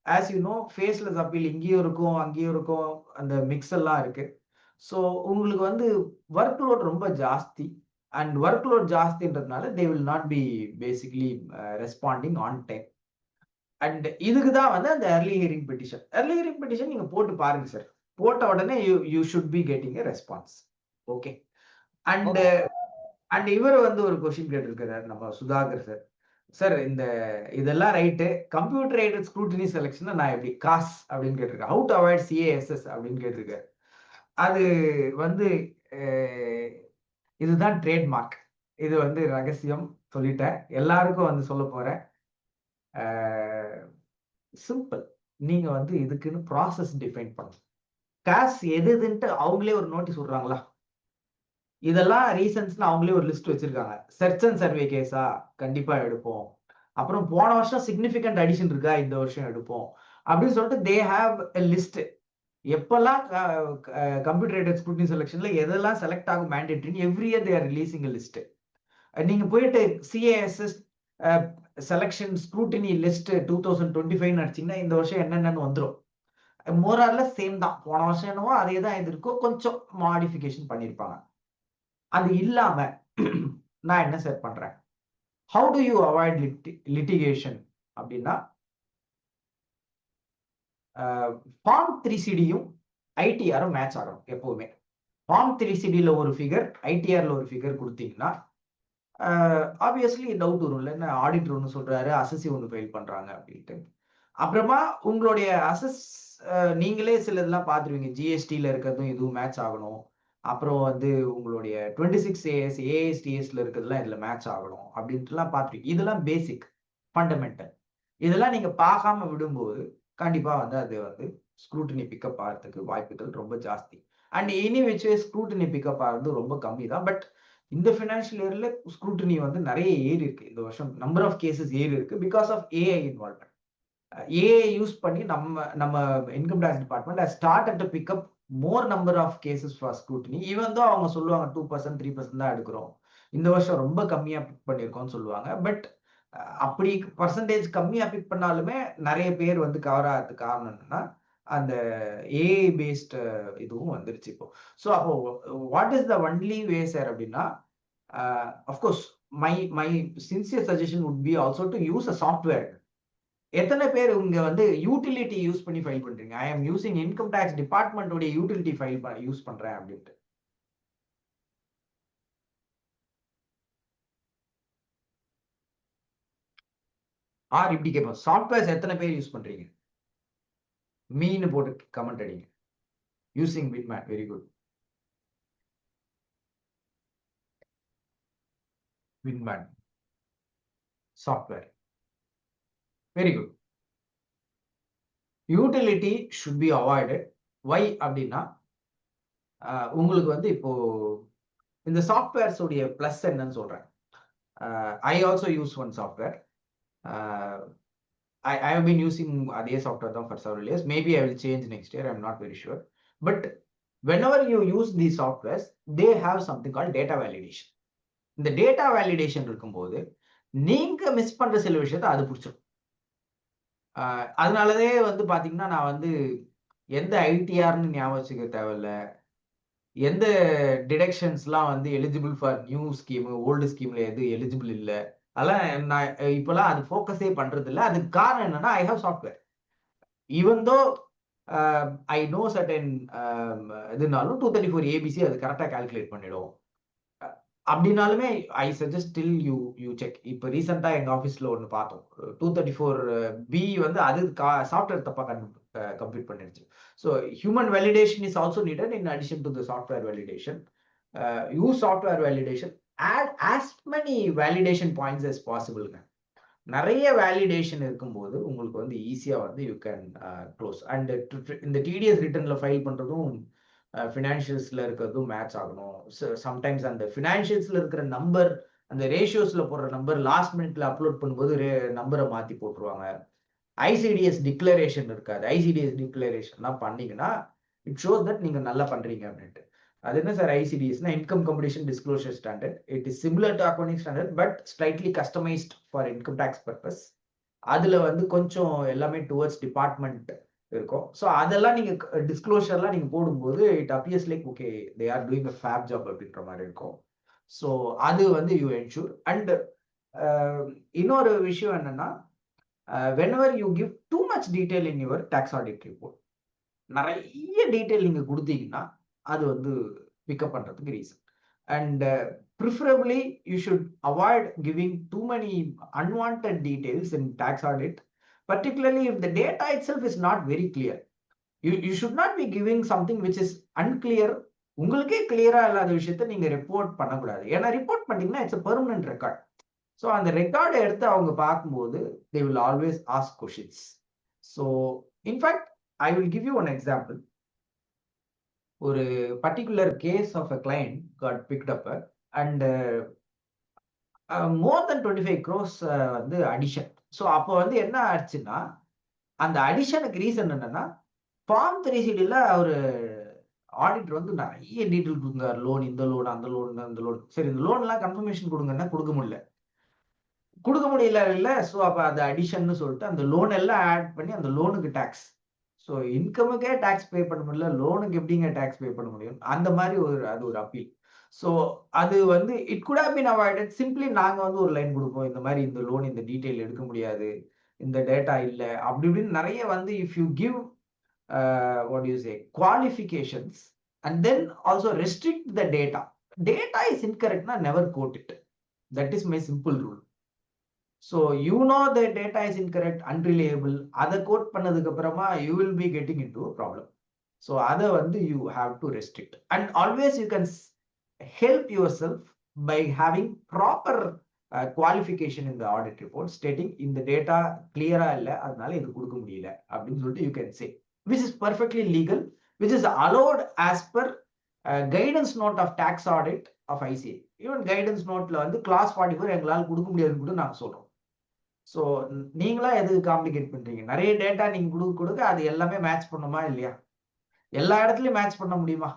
as you know, faceless appeal இங்கேயும் இருக்கும் அங்கேயும் இருக்கும், அந்த மிக்ஸ் எல்லாம் இருக்கு. ஸோ உங்களுக்கு வந்து ஒர்க் லோட் ரொம்ப ஜாஸ்தி, அண்ட் ஒர்க் லோட் ஜாஸ்தின்றதுனால they will not be basically responding on time. And இதுக்கு தான் வந்து அந்த early hearing petition நீங்க போட்டு பாருங்க சார், போட்ட உடனே you should be getting a response. Okay, and இவர் வந்து ஒரு கொஸ்டின் கேட்டிருக்கிறார் நம்ம சுதாகர் சார். சார் இதெல்லாம் right, computer aided scrutiny selection நான் எப்படி காஸ் அப்படின்னு கேட்டிருக்கேன், ஹவு டு அவாய்ட் CASS அப்படின்னு கேட்டிருக்காரு. அது வந்து இதுதான் ட்ரேட்மார்க், இது வந்து ரகசியம் சொல்லிட்டேன், எல்லாருக்கும் வந்து சொல்ல போறேன். சிம்பிள், நீங்க வந்து இதுக்குன்னு ப்ராசஸ் டிஃபைன் பண்ணணும். காஸ் எதுன்ட்டு அவங்களே ஒரு நோட்டீஸ் விடுறாங்களா, இதெல்லாம் ரீசன்ஸ்னு அவங்களே ஒரு லிஸ்ட் வச்சிருக்காங்க. சர்ச் அண்ட் சர்வே கேஸா கண்டிப்பா எடுப்போம், அப்புறம் போன வருஷம் சிக்னிஃபிகண்ட் அடிஷன் இருக்கா இந்த வருஷம் எடுப்போம் அப்படின்னு சொல்லிட்டு தே ஹாவ் எ லிஸ்ட். எப்பெல்லாம் கம்ப்யூட்டர் எய்டட் ஸ்க்ரூட்டினி செலெக்ஷன்ல எதெல்லாம் செலக்ட் ஆகும் மேண்டேட்டரின்னு every year they are releasing a list. நீங்க போயிட்டு CASS செலெக்ஷன் ஸ்க்ரூட்டினி லிஸ்ட் 2025 அடிச்சீங்கன்னா இந்த வருஷம் என்னென்னு வந்துடும். மோரார்ல சேம் தான், போன வருஷம் என்னவோ அதே தான் இது இருக்கும், கொஞ்சம் மாடிஃபிகேஷன் பண்ணியிருப்பாங்க. அது இல்லாம நான் என்ன சார் பண்றேன், how to you avoid litigation அப்படின்னா, ஃபார்ம் 3CD-யும் ஐடிஆரும் மேட்ச் ஆகணும் எப்பவுமே. ஃபார்ம் 3CD-ல ஒரு ஃபிகர், ஐடிஆர்ல ஒரு ஃபிகர் கொடுத்தீங்கன்னா ஆப்வியஸ்லி டவுட் வரும். இல்லை என்ன ஆடிட்டர் ஒன்று சொல்றாரு, அசசி ஒன்று ஃபைல் பண்றாங்க அப்படின்ட்டு. அப்புறமா உங்களுடைய நீங்களே சில இதெல்லாம் பார்த்துருவீங்க. ஜிஎஸ்டியில் இருக்கிறதும் இதுவும் மேட்ச் ஆகணும். அப்புறம் வந்து உங்களுடைய 26AS ஏஎஸ்டிஎஸ்ல இருக்கிறதுலாம் இதில் மேட்ச் ஆகணும் அப்படின்ட்டுலாம் பார்த்துருக்கீங்க. இதெல்லாம் பேசிக் ஃபண்டமெண்டல். இதெல்லாம் நீங்க பார்க்காம விடும்போது கண்டிப்பா வந்து அது வந்து ஸ்க்ரூட்டினி பிக்கப் ஆகிறதுக்கு வாய்ப்புகள் ரொம்ப ஜாஸ்தி. அண்ட் இனி வச்சு ஸ்க்ரூட்டினி பிக்கப் ஆகிறது ரொம்ப கம்மி தான். பட் இந்த ஃபினான்ஷியல் இயர்ல ஸ்க்ரூட்டினி வந்து நிறைய ஏறி இருக்கு. இந்த வருஷம் நம்பர் ஆஃப் கேசஸ் ஏறி இருக்கு because of AI involvement. AI use பண்ணி நம்ம income tax department start to pick up more number of cases for scrutiny. Even தான் அவங்க சொல்லுவாங்க 2% 3% தான் எடுக்கிறோம், இந்த வருஷம் ரொம்ப கம்மியா பிக் பண்ணியிருக்கோம்னு சொல்லுவாங்க. பட் அப்படி பர்சன்டேஜ் கம்மியா பிக் பண்ணாலுமே நிறைய பேர் வந்து கவர் ஆகிறதுக்கு காரணம் என்னன்னா அந்த ஏஐ பேஸ்ட் இதுவும் வந்துருச்சு இப்போ. ஸோ அப்போ what is the only way sir அப்படின்னா, of course my sincere suggestion would be also to use a software. எத்தனை பேர் இங்க வந்து யூட்டிலிட்டி யூஸ் பண்ணி ஃபைல் பண்றீங்க? I am using income tax டிபார்ட்மெண்டோட யூட்டிலிட்டி ஃபைல் யூஸ் பண்றேன் அப்படின்ட்டு. ஆர் இப்படி கேட்போம், சாஃப்ட்வேர்ஸ் எத்தனை பேர் யூஸ் பண்றீங்க? மீன்னு போட்டு கமெண்ட் அடிங்க. Using Winman, very good. Winman software, very good. Utility should be avoided. Why அப்படின்னா உங்களுக்கு வந்து இப்போ இந்த சாஃப்ட்வேர்ஸ் உடைய பிளஸ் என்னன்னு சொல்றேன். I also use one software. I have been using அதே சாஃப்ட்வேர் தான் for several years. Maybe I will change next year. I'm not very sure. But whenever you use these softwares, they have something called data validation. இந்த data validation இருக்கும்போது நீங்க miss பண்ற சில விஷயத்த அது பிடிச்சிடும். அதனாலதே வந்து பாத்தீங்கன்னா நான் வந்து எந்த ஐடிஆர்னு ஞாபகம் வச்சுக்க தேவையில்ல, எந்த டிடக்ஷன்ஸ்லாம் வந்து eligible for new scheme, old ஸ்கீம்ல எது எலிஜிபிள் இல்லை, அதெல்லாம் நான் இப்பெல்லாம் அது ஃபோக்கஸே பண்றது இல்லை. அதுக்கு காரணம் என்னன்னா I have software. Even though I know certain இதுனாலும் 234 ABC அது கரெக்டாக கால்குலேட் பண்ணிடும். அப்படின்னாலுமே I suggest still you check. இப்போ ரீசெண்டாக எங்கள் ஆஃபீஸில் ஒன்று பார்த்தோம், 234B வந்து அது சாஃப்ட்வேர் தப்பாக கம்ப்ளீட் பண்ணிடுச்சு. So human validation is also needed in addition to the software validation. Use software validation, add as many validation points as possible. நிறைய வேலிடேஷன் இருக்கும்போது உங்களுக்கு வந்து ஈஸியா வந்து யூ கேன் க்ளோஸ். அண்ட் இந்த டிடிஎஸ் ரிட்டர்ன்ல ஃபைல் பண்றதும் ஃபினான்ஷியல்ஸ்ல இருக்கிறதும் மேட்ச் ஆகணும். சம்டைம்ஸ் அந்த ஃபினான்ஷியல்ஸ்ல இருக்கிற நம்பர், அந்த ரேஷியோஸ்ல போடுற நம்பர் லாஸ்ட் மினிட்ல அப்லோட் பண்ணும்போது நம்பரை மாத்தி போட்டுருவாங்க. ஐசிடிஎஸ் டிக்ளரேஷன் இருக்காது. ஐசிடிஎஸ் டிக்ளரேஷன்லாம் பண்ணீங்கன்னா இட் ஷோஸ் தட் நீங்க நல்லா பண்றீங்க அப்படின்ட்டு. அது என்ன சார் ஐசிடிஎஸ்னா income computation disclosure standard. It is similar to accounting standard but slightly customised for income tax purpose. அதுல வந்து கொஞ்சம் எல்லாமே டுவர்ட்ஸ் டிபார்ட்மெண்ட் இருக்கும். ஸோ அதெல்லாம் நீங்க டிஸ்க்ளோஷர்லாம் நீங்க போடும்போது it appears like okay they are doing a fab job அப்படின்ற மாதிரி இருக்கும். ஸோ அது வந்து யூ என்ஷூர். அண்ட் இன்னொரு விஷயம் என்னன்னா, whenever you give too much detail in your tax audit report, நிறைய டீட்டெயில் நீங்க கொடுத்தீங்கன்னா அது வந்து பிக்கப் பண்றதுக்கு reason. And preferably you should avoid giving too many unwanted details in tax audit, particularly if the data itself is not very clear. You should not be giving something which is unclear. உங்களுக்கே கிளியரா இல்லாத விஷயத்த நீங்க report பண்ணக்கூடாது. ஏன்னா report பண்ணீங்கன்னா it's a permanent record. So அந்த ரெக்கார்டை எடுத்து அவங்க பார்க்கும்போது they will always ask questions. So in fact I will give you one example. ஒரு particular case of a client got picked up and more than 25 crores வந்து addition. So அப்போ வந்து என்ன ஆச்சுன்னா அந்த அடிஷனுக்கு ரீசன் என்னன்னா ஃபார்ம் 3CD ஒரு auditor வந்து நிறைய டீட்டெயில் கொடுங்க, லோன் இந்த லோன் அந்த லோன் அந்த லோன். சரி இந்த லோன்லாம் கன்ஃபர்மேஷன் கொடுங்கன்னா கொடுக்க முடியல இல்லை. ஸோ அப்போ அது அடிஷன் சொல்லிட்டு அந்த லோன் எல்லாம் ஆட் பண்ணி அந்த லோனுக்கு டேக்ஸ். ஸோ இன்கமுக்கே டேக்ஸ் பே பண்ண முடியல, லோனுக்கு எப்படிங்க டேக்ஸ் பே பண்ண முடியும்? அந்த மாதிரி அது ஒரு அப்பீல். ஸோ அது வந்து it could have been avoided. Simply நாங்கள் வந்து ஒரு லைன் கொடுப்போம், இந்த மாதிரி இந்த லோன் இந்த டீட்டெயில் எடுக்க முடியாது, இந்த டேட்டா இல்லை அப்படி இப்படின்னு நிறைய வந்து if you give what do you say, qualifications, and then also restrict the data. Data is incorrect, na never quote it. That is my simple rule. So you know the data is incorrect, unreliable, அதை quote பண்ணதுக்கு அப்புறமா you will be getting into a problem. So அதை வந்து you have to restrict, and always you can help yourself by having proper qualification in the audit report stating இந்த data clear-ஆ இல்லை, அதனால இது கொடுக்க முடியல அப்படின்னு சொல்லிட்டு you can say, which is perfectly legal, which is allowed as per guidance note of tax audit of ICA. Even guidance noteல வந்து class 44 எங்களால் கொடுக்க முடியாதுன்னு கூட நாங்க சொல்றோம். ஸோ நீங்களா எதுக்கு காம்ப்ளிகேட் பண்றீங்க? நிறைய டேட்டா நீங்க கொடுக்க அது எல்லாமே மேட்ச் பண்ணுமா இல்லையா? எல்லா இடத்துலயும் மேட்ச் பண்ண முடியுமா?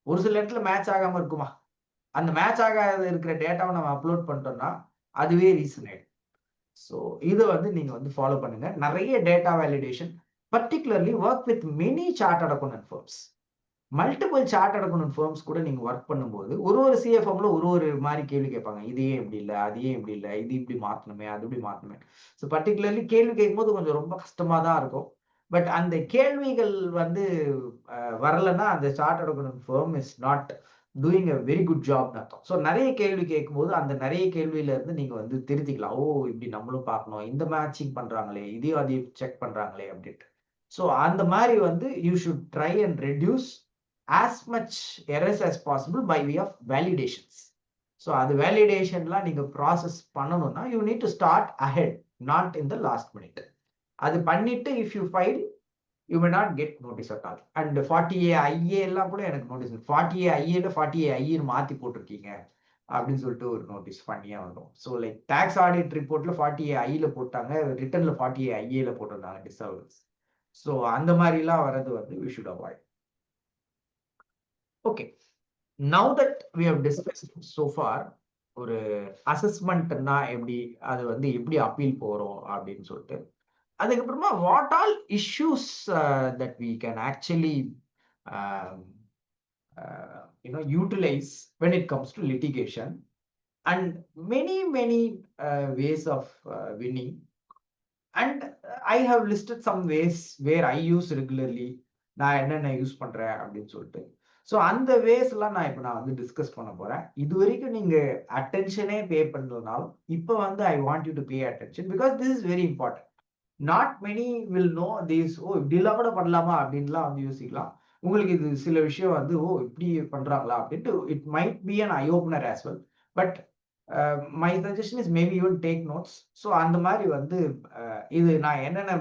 ஒரு சில இடத்துல மேட்ச் ஆகாம இருக்குமா? அந்த மேட்ச் ஆகாத இருக்கிற டேட்டாவை நம்ம அப்லோட் பண்ணிட்டோம்னா அதுவே ரீசன் ஆயிடும். ஸோ இதை வந்து நீங்க வந்து ஃபாலோ பண்ணுங்க. நிறைய data validation, particularly work with many chartered accountant firms. Multiple chartered accountant firms கூட நீங்க ஒர்க் பண்ணும்போது ஒரு சிஎஃப்எம்ல ஒரு மாதிரி கேள்வி கேட்பாங்க. இது ஏன் இப்படி இல்லை, அது ஏன் இப்படி இல்லை, இது இப்படி மாற்றணுமே, அது இப்படி மாற்றணுமே. ஸோ பர்டிகுலர்லி கேள்வி கேட்கும்போது கொஞ்சம் ரொம்ப கஷ்டமா தான் இருக்கும். பட் அந்த கேள்விகள் வந்து வரலைன்னா அந்த chartered accountant firm is not doing a very good ஜாப்னு அர்த்தம். ஸோ நிறைய கேள்வி கேட்கும்போது அந்த நிறைய கேள்வியில இருந்து நீங்க வந்து திருத்திக்கலாம். ஓ இப்படி நம்மளும் பார்க்கணும், இந்த மேட்சிங் பண்றாங்களே, இதையும் அதையும் செக் பண்றாங்களே அப்படின்ட்டு. ஸோ அந்த மாதிரி வந்து you should try and reduce as much errors as possible by way of validations. So அது வேலிடேஷன்லாம் நீங்க ப்ராசஸ் பண்ணணும்னா you need to start ahead, not in the last minute. அது பண்ணிட்டு if you file you may not get notice at all. And 40A IA எல்லாம் கூட எனக்கு notice, 40A IA 40A IE மாத்தி போட்டிருக்கீங்க அப்படின்னு சொல்லிட்டு ஒரு நோட்டீஸ் பண்ணியா வரும். ஸோ லைக் டாக்ஸ் ஆடிட் ரிப்போர்ட்ல 40A IE போட்டாங்க, ரிட்டர்ன்ல 40A IE போட்டிருந்தாங்க டிசர்வல்ஸ். ஸோ அந்த மாதிரிலாம் வர்றது வந்து we should avoid. Okay, now that we have discussed so far ஒரு அசஸ்மெண்ட்னா எப்படி, அது வந்து எப்படி அப்பீல் போறோம் அப்படின்னு சொல்லிட்டு, அதுக்கப்புறமா what all issues that we can actually utilize when it comes to litigation, and many ways of winning, and I have listed some ways where I use regularly. நான் என்னென்ன யூஸ் பண்றேன் அப்படின்னு சொல்லிட்டு, ஸோ அந்த வேஸ்லாம் நான் இப்போ வந்து டிஸ்கஸ் பண்ண போறேன். இது வரைக்கும் நீங்க அட்டென்ஷனே பே பண்றதுனாலும் இப்போ வந்து I want you to pay attention, because this is very important. Not many will know this. Oh இப்படிலாம் கூட பண்ணலாமா அப்படின்லாம் வந்து யோசிக்கலாம். உங்களுக்கு இது சில விஷயம் வந்து ஓ இப்படி பண்றாங்களா அப்படின்ட்டு it might be an I opener as well. But my suggestion is maybe you take notes. So அந்த மாதிரி வந்து இது நான் என்னென்ன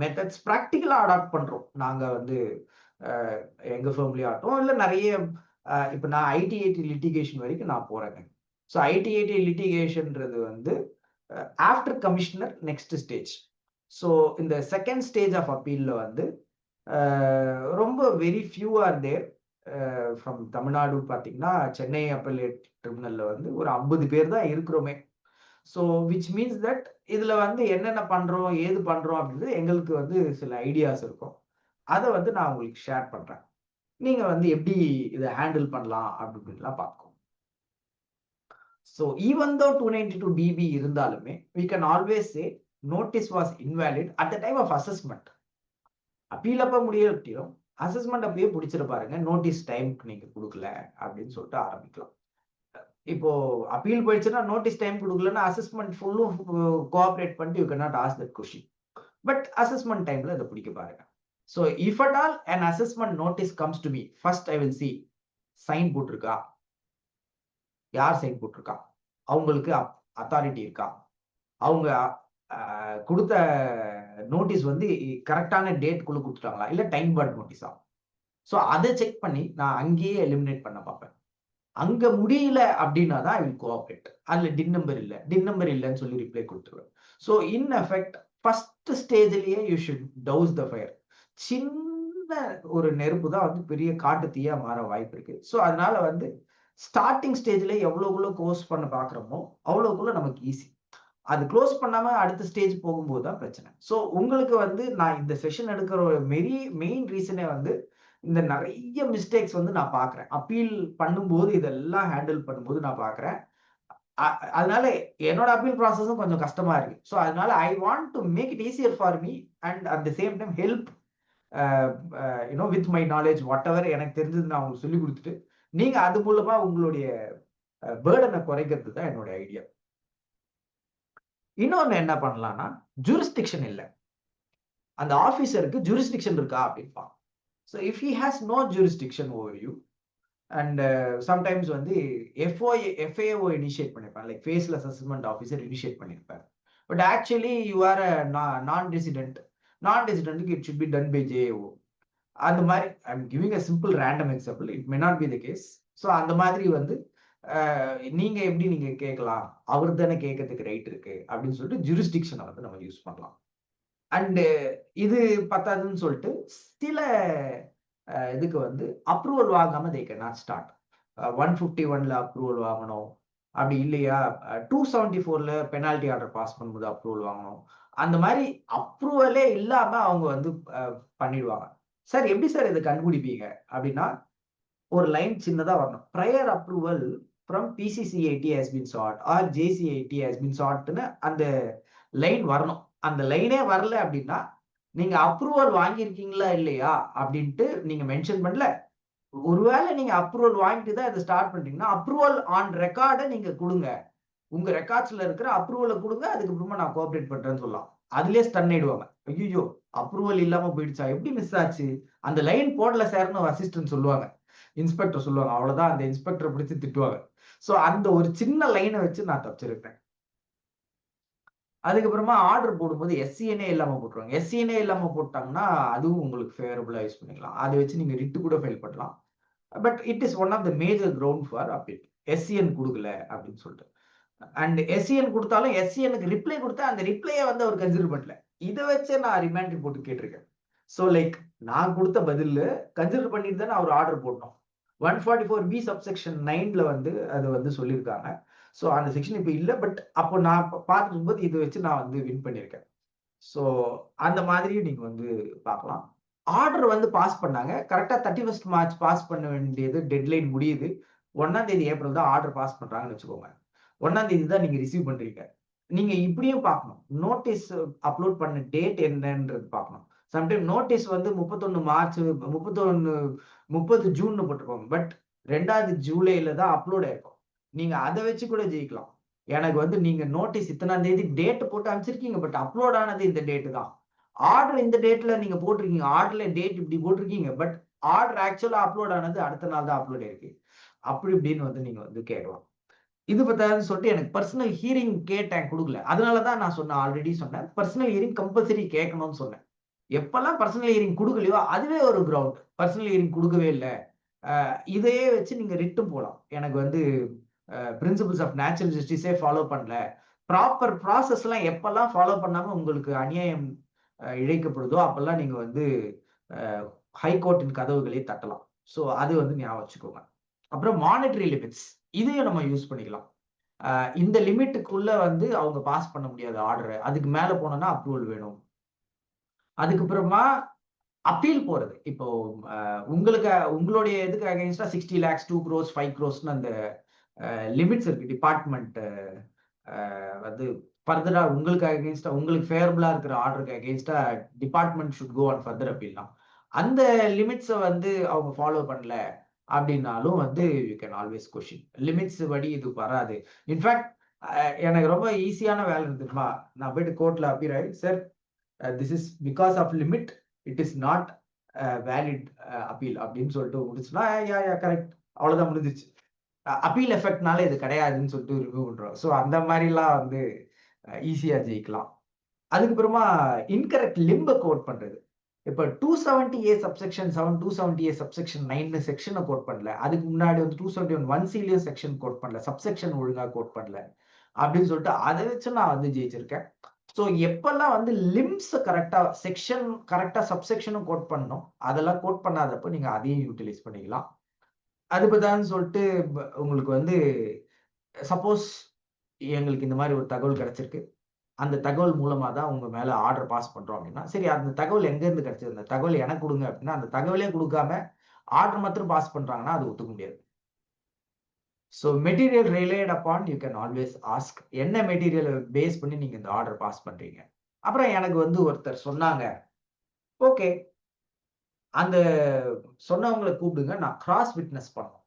மெத்தட்ஸ் ப்ராக்டிக்கலாக அடாப்ட் பண்றோம் நாங்க வந்து எங்க ஃபேமிலி ஆகட்டும், இல்லை நிறைய இப்போ நான் ஐடி லிட்டிகேஷன் வரைக்கும் நான் போறேங்க. ஸோ ஐடி லிட்டிகேஷன்ன்றது வந்து after commissioner next stage. So இந்த செகண்ட் ஸ்டேஜ் ஆஃப் அப்பீல்ல வந்து ரொம்ப very few are there. From Tamil Nadu பார்த்தீங்கன்னா சென்னை அப்பலேட் ட்ரிபுனல்ல வந்து ஒரு 50 பேர் தான் இருக்கிறோமே. ஸோ விச் மீன்ஸ் தட் இதுல வந்து என்னென்ன பண்றோம், ஏது பண்றோம் அப்படின்றது எங்களுக்கு வந்து சில ஐடியாஸ் இருக்கும். அதை வந்து நான் உங்களுக்கு ஷேர் பண்றேன். நீங்க வந்து எப்படி இதை ஹேண்டில் பண்ணலாம் அப்படின்லாம் பார்ப்போம். ஸோ ஈவன் தோ 292 DB இருந்தாலுமே we can always say notice was invalid at the time of assessment. Appeal அப்ப முடியட்டியும் அசஸ்மெண்ட் அப்பயே பிடிச்சிட பாருங்க, நோட்டீஸ் டைமுக்கு நீங்க கொடுக்கல அப்படின்னு சொல்லிட்டு ஆரம்பிக்கலாம். இப்போ அப்பீல் போயிடுச்சுன்னா நோட்டீஸ் டைம் கொடுக்கலன்னா அசஸ்மெண்ட் ஃபுல்லும் கோஆப்ரேட் பண்ணிட்டு you can not ask that question. But assessment டைம்ல அதை பிடிக்க பாருங்க. So if at all an assessment notice comes to me, first I will see sign போட்டிருக்கா, யார் சைன் போட்டிருக்கா, அவங்களுக்கு அத்தாரிட்டி இருக்கா, அவங்க கொடுத்த நோட்டீஸ் வந்து கரெக்டான டேட்குள்ள கொடுத்துட்டாங்களா, இல்லை டைம் பார்ட் நோட்டீஸா. ஸோ அதை செக் பண்ணி நான் அங்கேயே எலிமினேட் பண்ண பார்ப்பேன். அங்க முடியல அப்படின்னா தான் ஐ வில் கோஆப்ரேட். அதுல டின் நம்பர் இல்லைன்னு சொல்லி ரிப்ளை கொடுத்துருவேன். ஸோ இன் எஃபெக்ட் ஃபர்ஸ்ட் ஸ்டேஜ்லயே you should douse the fire. சின்ன ஒரு நெருப்பு தான் வந்து பெரிய காட்டு தீயா மாற வாய்ப்பு இருக்கு. ஸோ அதனால வந்து ஸ்டார்டிங் ஸ்டேஜ்ல எவ்வளவுக்குள்ள க்ளோஸ் பண்ண பாக்குறோமோ அவ்வளவுக்குள்ள நமக்கு ஈஸி. அது க்ளோஸ் பண்ணாம அடுத்த ஸ்டேஜ் போகும்போது தான் பிரச்சனை. ஸோ உங்களுக்கு வந்து நான் இந்த செஷன் எடுக்கிற ஒரு மெயின் ரீசனே வந்து இந்த நிறைய மிஸ்டேக்ஸ் வந்து நான் பாக்குறேன். அப்பீல் பண்ணும்போது இதெல்லாம் ஹேண்டில் பண்ணும்போது நான் பாக்குறேன். அதனால என்னோட அப்பீல் ப்ராசஸும் கொஞ்சம் கஷ்டமா இருக்கு. ஸோ அதனால I want to make it easier for me and at the same time help with my knowledge whatever எனக்கு தெரிஞ்சது நான் உங்களுக்கு சொல்லி கொடுத்துட்டு நீங்க அது மூலமா உங்களுடைய பேர்டனை குறைக்கிறது தான் என்னோட ஐடியா. இன்னொன்னு என்ன பண்ணலாம்னா, ஜூரிஸ்டிக்ஷன் இல்லை, அந்த ஆபீசருக்கு ஜூரிஸ்டிக்ஷன் இருக்கா அப்படின்பாங்க. So if he has no jurisdiction over you and sometimes வந்து FAO இனிஷியேட் பண்ணிருப்பாங்க, like faceless assessment officer initiate பண்ணியிருப்பாரு. But actually you are non ரெசிடென்ட்டுக்கு it should be done by JAO. அந்த மாதிரி I am giving a simple random example, it may not be the case. So அந்த மாதிரி வந்து நீங்க எப்படி நீங்க கேட்கலாம், அவர் தானே கேட்கறதுக்கு ரைட் இருக்கு அப்படின்னு சொல்லிட்டு ஜூரிஸ்டிக்ஷனை வந்து நம்ம யூஸ் பண்ணலாம். அண்டு இது பத்தாதுன்னு சொல்லிட்டு சில இதுக்கு வந்து அப்ரூவல் வாங்காம they cannot start. 151ல அப்ரூவல் வாங்கணும், அப்படி இல்லையா 274ல பெனால்டி ஆர்டர் பாஸ் பண்ணும்போது அப்ரூவல் வாங்கணும். அந்த மாதிரி அப்ரூவலே இல்லாம அவங்க வந்து பண்ணிடுவாங்க. சார் எப்படி சார் இதை கண்டுபிடிப்பீங்க அப்படின்னா, ஒரு லைன் சின்னதா வரணும், prior approval from PCCIT has been sought or JCIT has been soughtன்னு அந்த லைன் வரணும். அந்த லைனே வரல அப்படின்னா நீங்க அப்ரூவல் வாங்கியிருக்கீங்களா இல்லையா அப்படின்ட்டு நீங்க மென்ஷன் பண்ணல. ஒருவேளை நீங்க அப்ரூவல் வாங்கிட்டு தான் இதை ஸ்டார்ட் பண்றீங்கன்னா அப்ரூவல் ஆன் ரெக்கார்டை நீங்க கொடுங்க, உங்க ரெக்கார்ட்ஸ்ல இருக்கிற அப்ரூவலை கொடுங்க, அதுக்கப்புறமா நான் கோஆபரேட் பண்றேன்னு சொல்லலாம். அதுலயே ஸ்டன் ஆயிடுவாங்க, ஐயோ அப்ரூவல் இல்லாம போயிடுச்சா, எப்படி மிஸ் ஆச்சு, அந்த லைன் போடல சார்னு அசிஸ்டன்ட் சொல்லுவாங்க, இன்ஸ்பெக்டர் சொல்லுவாங்க, அவ்வளவுதான் அந்த இன்ஸ்பெக்டரை பிடிச்சு திட்டுவாங்க. ஸோ அந்த ஒரு சின்ன லைனை வச்சு நான் தப்பிச்சிருப்பேன். அதுக்கப்புறமா ஆர்டர் போடும்போது SCNA இல்லாம போட்டுருவாங்க. SCNA இல்லாம போட்டாங்கன்னா அதுவும் உங்களுக்கு ஃபேவரபிளா யூஸ் பண்ணிக்கலாம். அதை வச்சு நீங்க ரிட்டு கூட ஃபைல் பண்ணலாம். But it is one of the major ground for appeal, SCN கொடுக்கல அப்படின்னு சொல்லிட்டு. அண்ட் SCN கொடுத்தாலும் SCNக்கு ரிப்ளை கொடுத்தா அந்த ரிப்ளையை வந்து அவர் கன்சிடர் பண்ணல. இதை வச்சே நான் ரிமாண்ட் போட்டு கேட்டிருக்கேன். ஸோ லைக் நான் கொடுத்த பதில் கன்சிடர் பண்ணிட்டு தானே அவர் ஆர்டர் போட்டோம். 144B சப்செக்ஷன் 9ல வந்து அது வந்து சொல்லியிருக்காங்க. ஸோ அந்த செக்ஷன் இப்போ இல்லை, பட் அப்போ நான் பார்த்துட்டு போது இதை வச்சு நான் வந்து வின் பண்ணியிருக்கேன். ஸோ அந்த மாதிரியும் நீங்க வந்து பார்க்கலாம். ஆர்டர் வந்து பாஸ் பண்ணாங்க, கரெக்டாக 31 மார்ச் பாஸ் பண்ண வேண்டியது, டெட்லைன் முடியுது, 1ஆம் தேதி ஏப்ரல் தான் ஆர்டர் பாஸ் பண்றாங்கன்னு வச்சுக்கோங்க. 1ஆம் தேதி தான் நீங்க ரிசீவ் பண்றீங்க. நீங்க இப்படியும் பார்க்கணும், நோட்டீஸ் அப்லோட் பண்ண டேட் என்னன்றது பார்க்கணும். சம்டைம் நோட்டீஸ் வந்து 31 மார்ச் 30 ஜூன் போட்டிருப்பாங்க, பட் 2 ஜூலைல தான் அப்லோட் ஆயிருக்கும். நீங்க அதை வச்சு கூட ஜெயிக்கலாம். எனக்கு வந்து நீங்க நோட்டீஸ் இத்தனாம் தேதி டேட் போட்டு அனுப்பிச்சிருக்கீங்க, பட் அப்லோட் ஆனது இந்த டேட்டு தான், ஆர்டர் இந்த டேட்ல நீங்க போட்டிருக்கீங்க, ஆர்டர்ல டேட் இப்படி போட்டிருக்கீங்க, பட் ஆர்டர் ஆக்சுவலா அப்லோட் ஆனது அடுத்த நாள் தான் அப்லோட் ஆயிருக்கு, அப்படி இப்படின்னு வந்து நீங்க வந்து கேட்கலாம். இது பத்தாதுன்னு சொல்லிட்டு எனக்கு பர்சனல் ஹியரிங் கேட்டேன், கொடுக்கல. அதனாலதான் நான் சொன்னேன், ஆல்ரெடி சொன்னேன், பர்சனல் ஹியரிங் கம்பல்சரி கேட்கணும்னு சொன்னேன். எப்பெல்லாம் பர்சனல் ஹியரிங் கொடுக்கலையோ அதுவே ஒரு கிரவுண்ட், பர்சனல் ஹியரிங் கொடுக்கவே இல்லை, இதையே வச்சு நீங்க ரிட்டும் போகலாம். எனக்கு வந்து பிரின்சிபிள்ஸ் ஆஃப் நேச்சுரல் ஜஸ்டிஸே ஃபாலோ பண்ணல, ப்ராப்பர் ப்ராசஸ் எல்லாம் எப்பெல்லாம் ஃபாலோ பண்ணாம உங்களுக்கு அநியாயம் இழைக்கப்படுதோ அப்பெல்லாம் நீங்க வந்து ஹைகோர்ட்டின் கதவுகளை தட்டலாம். ஸோ அது வந்து ஞாபகம் வச்சுக்கோங்க. அப்புறம் மானிட்டரி லிமிட்ஸ், இதையும் நம்ம யூஸ் பண்ணிக்கலாம். இந்த லிமிட்டுக்குள்ள வந்து அவங்க பாஸ் பண்ண முடியாது ஆர்டரை, அதுக்கு மேல போனோம்னா அப்ரூவல் வேணும். அதுக்கப்புறமா அப்பீல் போறது, இப்போ உங்களுக்கு உங்களுடைய இதுக்கு அகைன்ஸ்டா 60 lakhs 2 crores 5 crores அந்த லிமிட்ஸ் இருக்கு. டிபார்ட்மெண்ட் வந்து ஃபர்தரா உங்களுக்கு அகைன்ஸ்டா, உங்களுக்கு ஃபேவரபிளா இருக்கிற ஆர்டருக்கு அகைன்ஸ்டா department should go on further அப்பீல்லாம். அந்த லிமிட்ஸை வந்து அவங்க ஃபாலோ பண்ணல அப்படின்னாலும் வந்து you can always question. Limits படி இது வராது. இன்ஃபேக்ட் எனக்கு ரொம்ப ஈஸியான வேலை இருந்துமா, நான் போயிட்டு கோர்ட்ல அப்பீர் ஆகி, sir this is because of limit, it is not valid appeal அப்படின்னு சொல்லிட்டு முடிச்சுன்னா, யா கரெக்ட், அவ்வளவுதான் முடிஞ்சிச்சு. அப்பீல் எஃபெக்ட்னால இது கிடையாதுன்னு சொல்லிட்டு ரிவ்யூ பண்றோம். ஸோ அந்த மாதிரிலாம் வந்து ஈஸியா ஜெயிக்கலாம். அதுக்கப்புறமா இன்கரெக்ட் லிம்ப கோட் பண்றது, இப்போ 270A subsection 7 270A subsection 9 செக்ஷனை code பண்ணல, அதுக்கு முன்னாடி வந்து 271 1Cலயும் செக்ஷன் கோட் பண்ணல, சப்செக்ஷன் ஒழுங்கா கோட் பண்ணல அப்படின்னு சொல்லிட்டு அதை வச்சு நான் வந்து ஜெயிச்சிருக்கேன். ஸோ எப்பெல்லாம் வந்து லிம்ஸ் கரெக்டா, செக்ஷன் கரெக்டா, சப்செக்ஷனும் கோட் பண்ணணும், அதெல்லாம் கோட் பண்ணாதப்போ நீங்க அதையும் யூட்டிலைஸ் பண்ணிக்கலாம். அதுக்குதான் சொல்லிட்டு உங்களுக்கு வந்து சப்போஸ் எங்களுக்கு இந்த மாதிரி ஒரு தகவல் கிடைச்சிருக்கு, அந்த தகவல் மூலமா தான் உங்க மேல ஆர்டர் பாஸ் பண்றோம் அப்படின்னா, சரி அந்த தகவல் எங்க இருந்து கிடைச்சது, அந்த தகவல் எனக்கு கொடுங்க அப்படின்னா, அந்த தகவலே கொடுக்காம ஆர்டர் மாத்திரம் பாஸ் பண்றாங்கன்னா அது ஒத்துக்க முடியாது. So material relate upon you can always ask, என்ன மெட்டீரியலை பேஸ் பண்ணி நீங்க இந்த ஆர்டர் பாஸ் பண்றீங்க. அப்புறம் எனக்கு வந்து ஒருத்தர் சொன்னாங்க, ஓகே அந்த சொன்னவங்களை கூப்பிடுங்க, நான் கிராஸ் விட்னஸ் பண்ணணும்.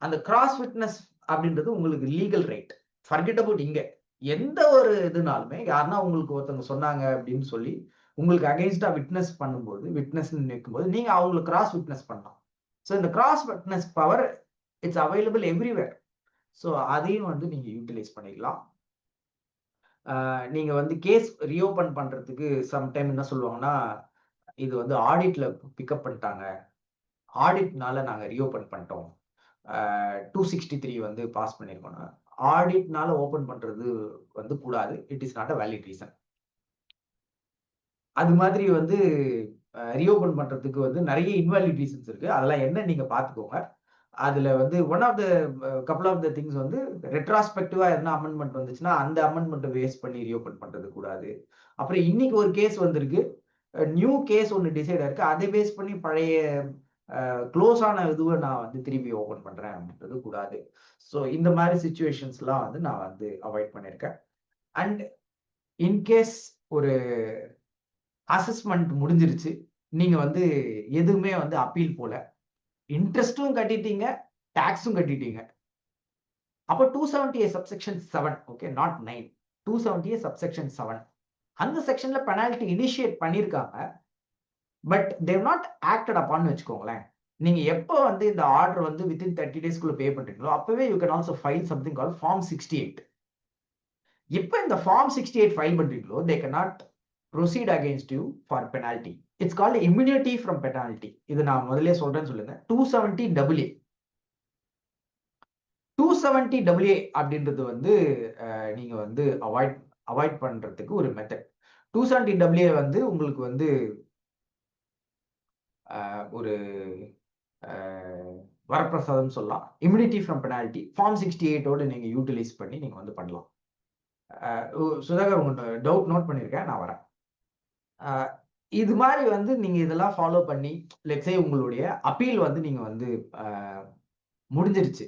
அந்த கிராஸ் விட்னஸ் அப்படின்றது உங்களுக்கு லீகல் ரைட். ஃபர்கெட் அபவுட் இங்க எந்த ஒரு இதுனாலுமே யாருன்னா உங்களுக்கு ஒருத்தவங்க சொன்னாங்க அப்படின்னு சொல்லி உங்களுக்கு அகைன்ஸ்டா விட்னஸ் பண்ணும்போது, விட்னஸ் நிற்கும்போது நீங்க அவங்களுக்கு கிராஸ் விட்னஸ் பண்ணலாம். ஸோ இந்த cross witness power it's available everywhere. So அதையும் வந்து நீங்க யூட்டிலைஸ் பண்ணிக்கலாம். நீங்க வந்து கேஸ் ரீஓபன் பண்றதுக்கு சம்டைம் என்ன சொல்லுவாங்கன்னா, இது வந்து ஆடிட்ல பிக்கப் பண்ணிட்டாங்க, ஆடிட்னால நாங்க ரீஓபன் பண்ணிட்டோம், 263 வந்து பாஸ் பண்ணிருக்கோம். ஆடிட்னால ஓபன் பண்றது வந்து கூடாது. It is not a valid reason. அது மாதிரி வந்து ரீஓபன் பண்றதுக்கு வந்து நிறைய இன்வாலிட் ரீசன்ஸ் இருக்கு. அதெல்லாம் என்ன நீங்க பாத்துக்கோங்க. அதுல வந்து one of the couple of the things வந்து ரெட்ராஸ்பெக்டிவா எதனா அமெண்ட்மெண்ட் வந்துச்சுன்னா அந்த அமெண்ட்மெண்ட்டை வேஸ்ட் பண்ணி ரீஓபன் பண்றது கூடாது. அப்புறம் இன்னைக்கு ஒரு கேஸ் வந்திருக்கு, நியூ கேஸ் ஒன்று டிசைட் ஆயிருக்கு, அதை பேஸ் பண்ணி பழைய க்ளோஸ் ஆன இதுவை நான் வந்து திருப்பி ஓபன் பண்றேன் அப்படின்றது கூடாது. ஸோ இந்த மாதிரி சுச்சுவேஷன்ஸ்லாம் வந்து நான் வந்து அவாய்ட் பண்ணியிருக்கேன். அண்ட் இன்கேஸ் ஒரு அசஸ்மெண்ட் முடிஞ்சிருச்சு, நீங்க வந்து எதுவுமே வந்து அப்பீல் போல, இன்ட்ரெஸ்டும் கட்டிட்டீங்க, டாக்ஸும் கட்டிட்டீங்க, அப்போ 270A subsection 7, okay, not 9, 270A subsection 7 அந்த செக்ஷன்ல பெனால்டி இனிஷியேட் பண்ணிருக்காங்க. பட் தேவ் நாட் ஆக்டட் அப்பான்னு வச்சுக்கோங்களேன். நீங்க எப்போ வந்து இந்த ஆர்டர் வந்து வித்தின் 30 டேஸ்க்குள்ள பே பண்றீங்களோ அப்பவே you can also file something call form 68. இப்போ இந்த ஃபார்ம் 68 ஃபைல் பண்றீங்களோ they can not proceed against you for penalty. It's called immunity from penalty. இது நான் முதல்ல சொல்றேன்னு சொல்லுங்க. 270AA 270AA அப்படின்றது வந்து நீங்க வந்து அவாய்ட் பண்றதுக்கு ஒரு மெத்தட். 270AA வந்து உங்களுக்கு வந்து ஒரு வரப்பிரசாதம் சொல்லலாம். இம்யூனிட்டி ஃப்ரம் பெனால்டி ஃபார்ம் 68ஓட நீங்க யூட்டிலைஸ் பண்ணி நீங்க வந்து பண்ணலாம். சுதாகர் உங்க டவுட் நோட் பண்ணியிருக்கேன், நான் வரேன். இது மாதிரி வந்து நீங்க இதெல்லாம் ஃபாலோ பண்ணி லெட்ஸ் சே உங்களுடைய அப்பீல் வந்து நீங்க வந்து முடிஞ்சிருச்சு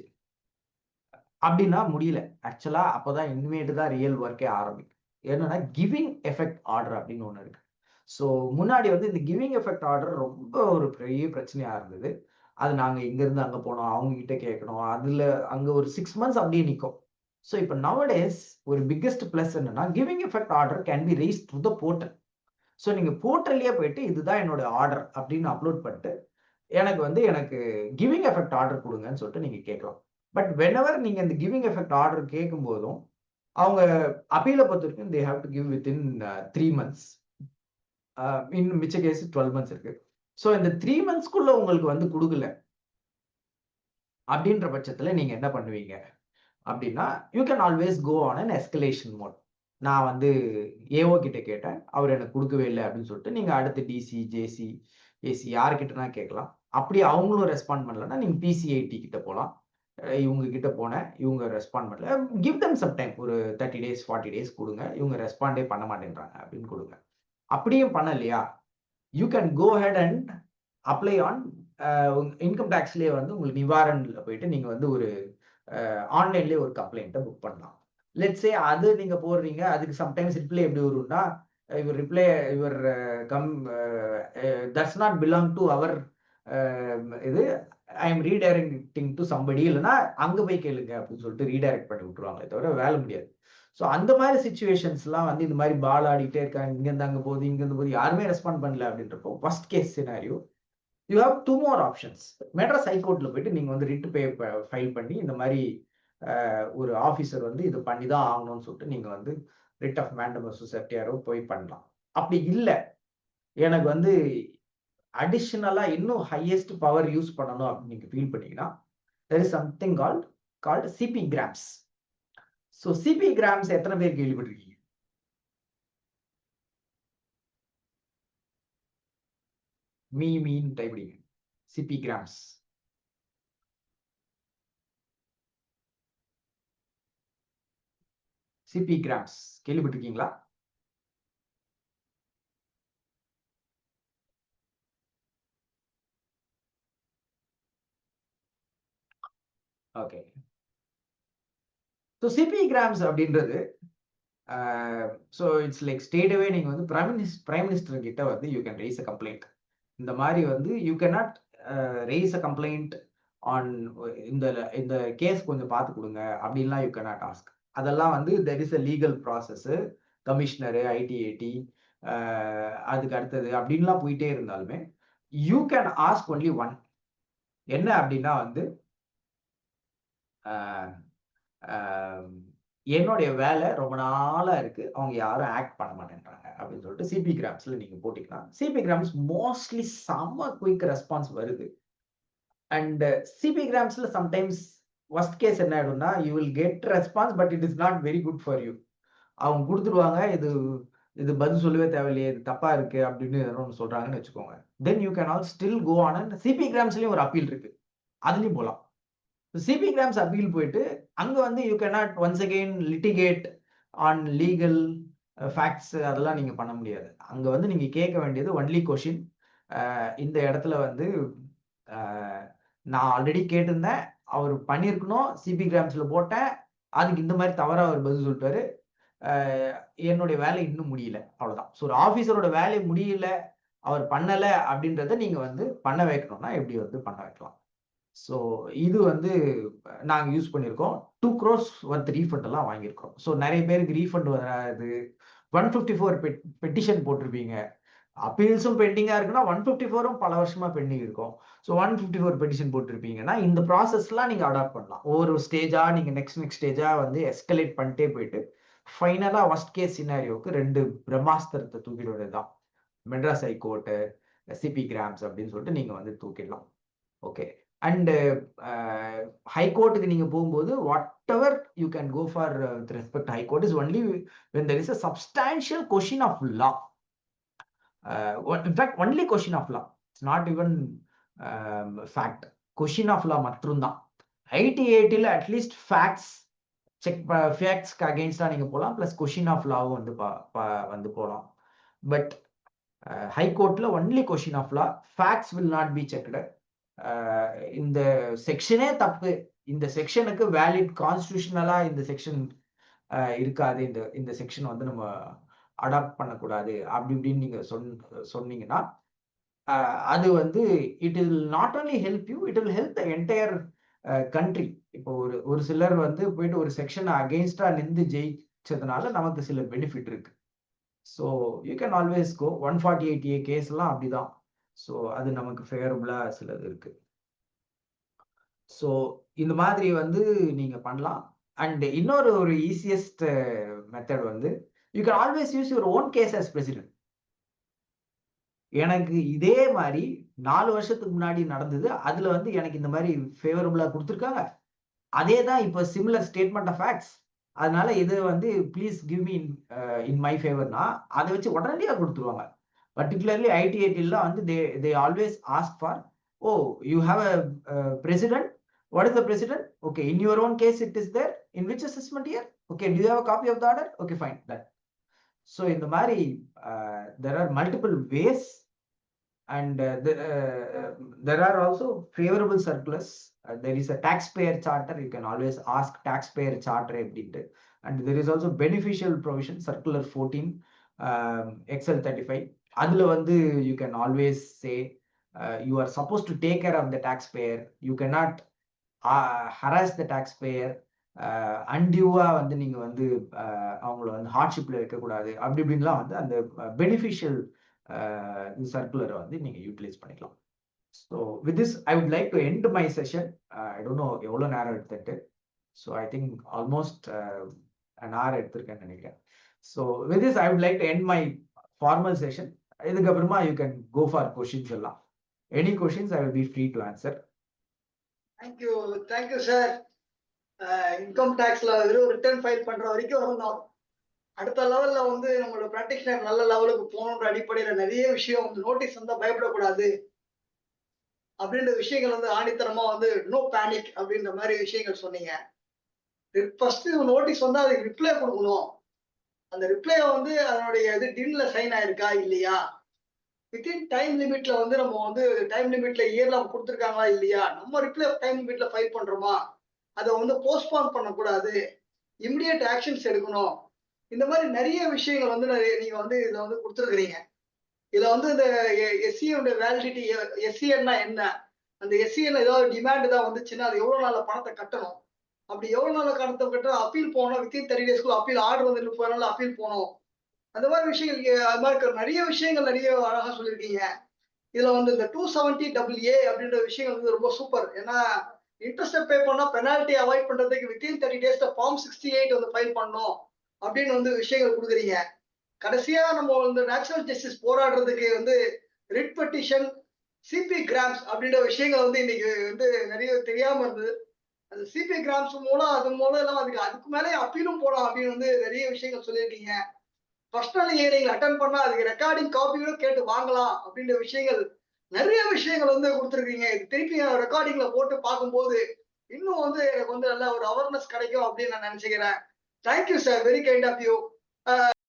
அப்படின்னா முடியல ஆக்சுவலா, அப்போதான் இனிமேட்டு தான் ரியல் ஒர்க்கே ஆரம்பிக்கும். என்னன்னா கிவிங் எஃபெக்ட் ஆர்டர் அப்படின்னு ஒண்ணு இருக்கு. ஸோ முன்னாடி வந்து இந்த கிவிங் எஃபெக்ட் ஆர்டர் ரொம்ப ஒரு பெரிய பிரச்சனையா இருந்தது. அது நாங்க இங்க இருந்து அங்க போனோம், அவங்க கிட்ட கேட்கணும், அதுல அங்க ஒரு 6 months அப்படியே நிற்கும். ஸோ இப்போ நவடேஸ் ஒரு பிக்கெஸ்ட் பிளஸ் என்னன்னா giving effect order can be rice through the portal. So நீங்க போர்ட்டல்லையே போயிட்டு இதுதான் என்னோட ஆர்டர் அப்படின்னு அப்லோட் பண்ணிட்டு எனக்கு கிவிங் எஃபெக்ட் ஆர்டர் கொடுங்கன்னு சொல்லிட்டு நீங்க கேட்கலாம். பட் வென்எவர் நீங்க இந்த கிவிங் எஃபெக்ட் ஆர்டர் கேட்கும் போதும் அவங்க அப்பீலை பொறுத்த வரைக்கும் they have to give within 3 months. இன்னும் மிச்ச கேஸ் 12 months இருக்கு. ஸோ இந்த 3 monthsக்குள்ள உங்களுக்கு வந்து கொடுக்கல அப்படின்ற பட்சத்துல நீங்க என்ன பண்ணுவீங்க அப்படின்னா, you can always go on an escalation mode. நான் வந்து ஏஓ கிட்ட கேட்டேன், அவர் எனக்கு கொடுக்கவே இல்லை அப்படின்னு சொல்லிட்டு நீங்க அடுத்து டிசி, ஜேசி, ஏசி யார்கிட்டனா கேட்கலாம். அப்படி அவங்களும் ரெஸ்பாண்ட் பண்ணலன்னா நீங்க பிசிஐடி கிட்ட போகலாம். இவங்க கிட்ட போனேன், இவங்க ரெஸ்பாண்ட் பண்ணல, கிவ் தம் சம் டைம், ஒரு 30 days 40 days கொடுங்க, இவங்க ரெஸ்பாண்டே பண்ண மாட்டேன்றாங்க அப்படின்னு கொடுங்க. அப்படியும் பண்ணலையா, you can go head and apply on income டேக்ஸ்லேயே வந்து உங்களுக்கு நிவாரணில் போயிட்டு நீங்க வந்து ஒரு ஆன்லைன்லேயே ஒரு கம்ப்ளைண்ட்டை புக் பண்ணலாம். லெட்ஸ் சே அது நீங்க போடுறீங்க, அதுக்கு சம்டைம்ஸ் ரிப்ளை எப்படி வரும்னா, your reply your that's not belong to our இது, I am redirecting to somebody, இல்லைன்னா அங்க போய் கேளுங்க அப்படின்னு சொல்லிட்டு ரீடைரக்ட் பண்ணி விட்டுருவாங்களே தவிர வேலை முடியாது. ஸோ அந்த மாதிரி சுச்சுவேஷன்ஸ்லாம் வந்து இந்த மாதிரி பால் ஆடிட்டே இருக்காங்க, இங்கேருந்து அங்கே போகுது, இங்கேருந்து போகுது, யாருமே ரெஸ்பாண்ட் பண்ணல அப்படின்றப்போ first case scenario you have 2 more ஆப்ஷன்ஸ். மெட்ராஸ் ஹைகோர்ட்ல போயிட்டு நீங்க வந்து ரிட் ஃபைல் பண்ணி இந்த மாதிரி ஒரு ஆஃபீஸர் வந்து இது பண்ணி தான் ஆகணும்னு சொல்லிட்டு நீங்க வந்து ரிட் ஆஃப் மேண்டமஸ் செப்டியாரோ போய் பண்ணலாம். அப்படி இல்லை, எனக்கு வந்து அடிஷனலா இன்னும் ஹையஸ்ட் பவர் யூஸ் பண்ணணும் அப்படின்னு நீங்க ஃபீல் பண்ணீங்கன்னா there is something called CP grams. So CP grams எத்தனை பேர் கேள்விப்பட்டிருக்கீங்க? மீன் டைப் படிங்க, சிபி கிராம்ஸ். சிபி கிராம்ஸ் கேள்விப்பட்டிருக்கீங்களா? ஓகே. ஸோ சிபி கிராம்ஸ் அப்படின்றது so it's like state away நீங்க வந்து பிரைம் மினிஸ்டர் கிட்ட வந்து you can raise a complaint. இந்த மாதிரி வந்து you cannot raise a complaint on இந்த இந்த கேஸ் கொஞ்சம் பார்த்து கொடுங்க அப்படின்லாம் யூ கேனாட் ஆஸ்க். அதெல்லாம் வந்து there is a legal process, commissioner, ITAT, அதுக்கு அடுத்தது அப்படின்லாம் போயிட்டே இருந்தாலுமே you can ask only one. என்ன அப்படின்னா வந்து என்னுடைய வேலை ரொம்ப நாளா இருக்கு, அவங்க யாரும் ஆக்ட் பண்ண மாட்டேன்றாங்க அப்படின்னு சொல்லிட்டு சிபி கிராம்ஸ்ல நீங்க போட்டிக்கலாம். சிபி கிராம்ஸ் மோஸ்ட்லி செம்ம குயிக் ரெஸ்பான்ஸ் வருது. அண்ட் சிபி கிராம்ஸ்ல சம்டைம்ஸ் worst கேஸ் என்ன ஆயிடும்னா you will get response but it is not very good for you. அவங்க கொடுத்துருவாங்க, இது இது பதில் சொல்லவே தேவையில்லையே, இது தப்பா இருக்கு அப்படின்னு ஒன்று சொல்றாங்கன்னு வச்சுக்கோங்க. Then you can all still go on. And சிபி கிராம்ஸ்லயும் ஒரு அப்பீல் இருக்கு, அதுலயும் போகலாம். சிபி கிராம்ஸ் அப்பீல் போயிட்டு அங்க வந்து you cannot once again litigate on legal facts, அதெல்லாம் நீங்க பண்ண முடியாது. அங்க வந்து நீங்க கேட்க வேண்டியது ஒன்லி கொஷின். இந்த இடத்துல வந்து நான் ஆல்ரெடி கேட்டிருந்தேன், அவர் பண்ணியிருக்கணும், சிபி கிராம்ஸ்ல போட்டேன், அதுக்கு இந்த மாதிரி தவறா அவர் பதில் சொல்லிட்டாரு, என்னுடைய வேலை இன்னும் முடியல, அவ்வளவுதான். ஸோ ஒரு ஆபீசரோட வேலை முடியல, அவர் பண்ணல அப்படின்றத நீங்க வந்து பண்ண வைக்கணும்னா எப்படி வந்து பண்ண வைக்கலாம். ஸோ இது வந்து நாங்கள் யூஸ் பண்ணியிருக்கோம். 2 crores worth ரீஃபண்ட் எல்லாம் வாங்கியிருக்கோம். ஸோ நிறைய பேருக்கு ரீஃபண்ட் வராது. 154 பெட்டிஷன் போட்டிருப்பீங்க, அப்பீல்ஸும் பெண்டிங்கா இருக்குன்னா 154ம் பல வருஷமா பெண்டிங் இருக்கும். ஸோ 154 பெட்டிஷன் போட்டிருப்பீங்கன்னா இந்த ப்ராசஸ்லாம் நீங்க அடாப்ட் பண்ணலாம். ஒவ்வொரு ஸ்டேஜா நீங்க நெக்ஸ்ட் ஸ்டேஜா வந்து எஸ்கலேட் பண்ணிட்டே போயிட்டு ஃபைனலா worst கேஸ் சினாரியோக்கு 2 பிரம்மாஸ்திரத்தை தூக்கிட வேண்டியதுதான். மெட்ராஸ் ஹைகோர்ட்டு, சிபி கிராம்ஸ் அப்படின்னு சொல்லிட்டு நீங்க வந்து தூக்கிடலாம். ஓகே. அண்ட் ஹைகோர்ட்டுக்கு நீங்க போகும்போது whatever you can go for with respect high court is only when there is a substantial question of law. In fact only question of law, it's not even fact. question of law மட்டும்தான். ஐடிஏடில at least facts check, ஃபேக்ட்ஸ்க்கு அகெயின்ஸ்டா நீங்க போகலாம், plus question of லாவும் வந்து வந்து போகலாம். பட் ஹைகோர்ட்ல only question of law, facts will not be checked. இந்த செக்ஷனே தப்பு, இந்த செக்ஷனுக்கு வேலிட் கான்ஸ்டிடியூஷனலா இந்த செக்ஷன் இருக்காது, இந்த செக்ஷன் வந்து நம்ம அடாப்ட் பண்ணக்கூடாது அப்படி இப்படின்னு நீங்க சொன்னீங்கன்னா அது வந்து it will not only help you, it will help the entire country. இப்போ ஒரு சிலர் வந்து போயிட்டு ஒரு செக்ஷன் அகெயின்ஸ்டா நின்று ஜெயிச்சதுனால நமக்கு சில பெனிஃபிட் இருக்கு. So you can always go. 148A கேஸ்லாம் அப்படிதான். ஸோ அது நமக்கு ஃபேவரபுளா சிலது இருக்கு. ஸோ இந்த மாதிரி வந்து நீங்க பண்ணலாம். அண்ட் இன்னொரு ஈஸியஸ்ட் மெத்தட் வந்து you can always use your own case as precedent. எனக்கு இதே மாதிரி 4 வருஷத்துக்கு முன்னாடி நடந்தது, அதுல வந்து எனக்கு இந்த மாதிரி ஃபேவரபுளா கொடுத்துருக்காங்க, அதே தான் இப்போ சிமிலர் ஸ்டேட்மெண்ட் ஆஃப் ஃபேக்ட்ஸ், அதனால இது வந்து please give me in my ஃபேவர்னா அதை வச்சு உடனடியாக கொடுத்துருவாங்க. பர்டிகுலர்லி ஐடிஐடிலாம் வந்து they always ask for, oh you have a president, what is the president, okay in your own case it is there, in which assessment year, okay do you have a copy of the order, okay fine done. So இந்த மாதிரி there are multiple ways and there are also favorable circulars. There is a taxpayer charter, you can always ask taxpayer charter எப்படின்ட்டு. And there is also beneficial provision, circular 14 XL 35. அதுல வந்து you can always say you are supposed to take care of the taxpayer, you cannot harass the taxpayer, அன்டியூவா வந்து நீங்க வந்து அவங்கள வந்து ஹார்ட்ஷிப்ல வைக்கக்கூடாது, அப்படி இப்படின்லாம் வந்து அந்த பெனிஃபிஷியல் சர்க்குலரை வந்து நீங்க யூட்டிலைஸ் பண்ணிக்கலாம். So with this I would like to end my session. I don't know எவ்வளோ நேரம் எடுத்துட்டு, so I think almost an hour எடுத்திருக்கேன்னு நினைக்கிறேன். So with this I would like to end my formal session. இதுக்கப்புறமா you can go for questions எல்லாம். Any questions I will be free to answer. Thank you sir. இன்கம் டேக்ஸ்ல return file பண்ற வரைக்கும் வந்தோம். அடுத்த லெவல்ல வந்து நம்மளோட பிராக்டிஷனர் நல்ல லெவலுக்கு போகணுன்ற அடிப்படையில நிறைய விஷயம் வந்து நோட்டீஸ் வந்தா பயப்படக்கூடாது அப்படின்ற விஷயங்கள் வந்து ஆணித்தரமா வந்து நோ பேனிக் அப்படின்ற மாதிரி விஷயங்கள் சொன்னீங்க. ஃபர்ஸ்ட் நோட்டீஸ் வந்தா அதுக்கு ரிப்ளை கொடுக்கணும். அந்த ரிப்ளை வந்து அதனுடைய இது டின்ல சைன் ஆயிருக்கா இல்லையா, வித்தின் டைம் லிமிட்ல வந்து நம்ம வந்து டைம் லிமிட்ல இயர்ல கொடுத்துருக்காங்களா இல்லையா, நம்ம ரிப்ளை டைம் லிமிட்ல ஃபைல் பண்றோமா, அதை வந்து போஸ்ட்போன் பண்ணக்கூடாது, இமிடியேட் ஆக்ஷன்ஸ் எடுக்கணும். இந்த மாதிரி நிறைய விஷயங்கள் வந்து நீங்க வந்து இதுல வந்து கொடுத்துருக்கிறீங்க. இதுல வந்து இந்த எஸ்சியோட வேலிடிட்டி, எஸ்சிஎன்னா என்ன, அந்த எஸ்சிஎன் ஏதாவது டிமாண்ட் தான் வந்துச்சுன்னா அது எவ்வளவு நாள்ல பணத்தை கட்டணும், அப்படி எவ்வளவு நாள்ல பணத்தை கட்ட அப்பீல் போனோம், வித்தின் 30 days அப்பீல் ஆர்டர் வந்து 30 நாள்ல அப்பீல் போனோம். அந்த மாதிரி விஷயங்கள் அது மாதிரி நிறைய விஷயங்கள் நிறைய அழகா சொல்லியிருக்கீங்க. இதுல வந்து இந்த 270AA அப்படின்ற விஷயம் வந்து ரொம்ப சூப்பர். ஏன்னா இன்ட்ரெஸ்ட் பே பண்ணா பெனால்ட்டி அவாய்ட் பண்றதுக்கு வித்தின் 30 days ஃபார்ம் 68 வந்து ஃபைல் பண்ணணும் அப்படின்னு வந்து விஷயங்கள் கொடுக்குறீங்க. கடைசியா நம்ம வந்து நேச்சுரல் ஜஸ்டிஸ் போராடுறதுக்கு வந்து ரிட் பெட்டிஷன், சிபி கிராம்ஸ் அப்படின்ற விஷயங்கள் வந்து இன்னைக்கு வந்து நிறைய தெரியாம இருந்தது. அந்த சிபி கிராம்ஸ் மூலம் அது மூலம் எல்லாம் அதுக்கு மேலே அப்பீலும் போலாம் அப்படின்னு வந்து நிறைய விஷயங்கள் சொல்லியிருக்கீங்க. பர்சனல் ஹியரிங் அட்டன் பண்ணா அதுக்கு ரெக்கார்டிங் காப்பியோட கேட்டு வாங்கலாம் அப்படின்ற விஷயங்கள் நிறைய விஷயங்கள் வந்து கொடுத்துருக்கீங்க. இது திருப்பி ரெக்கார்டிங்ல போட்டு பார்க்கும்போது இன்னும் வந்து எனக்கு வந்து நல்ல ஒரு அவேர்னஸ் கிடைக்கும் அப்படின்னு நான் நினைச்சுக்கிறேன். Thank you sir, very kind of you.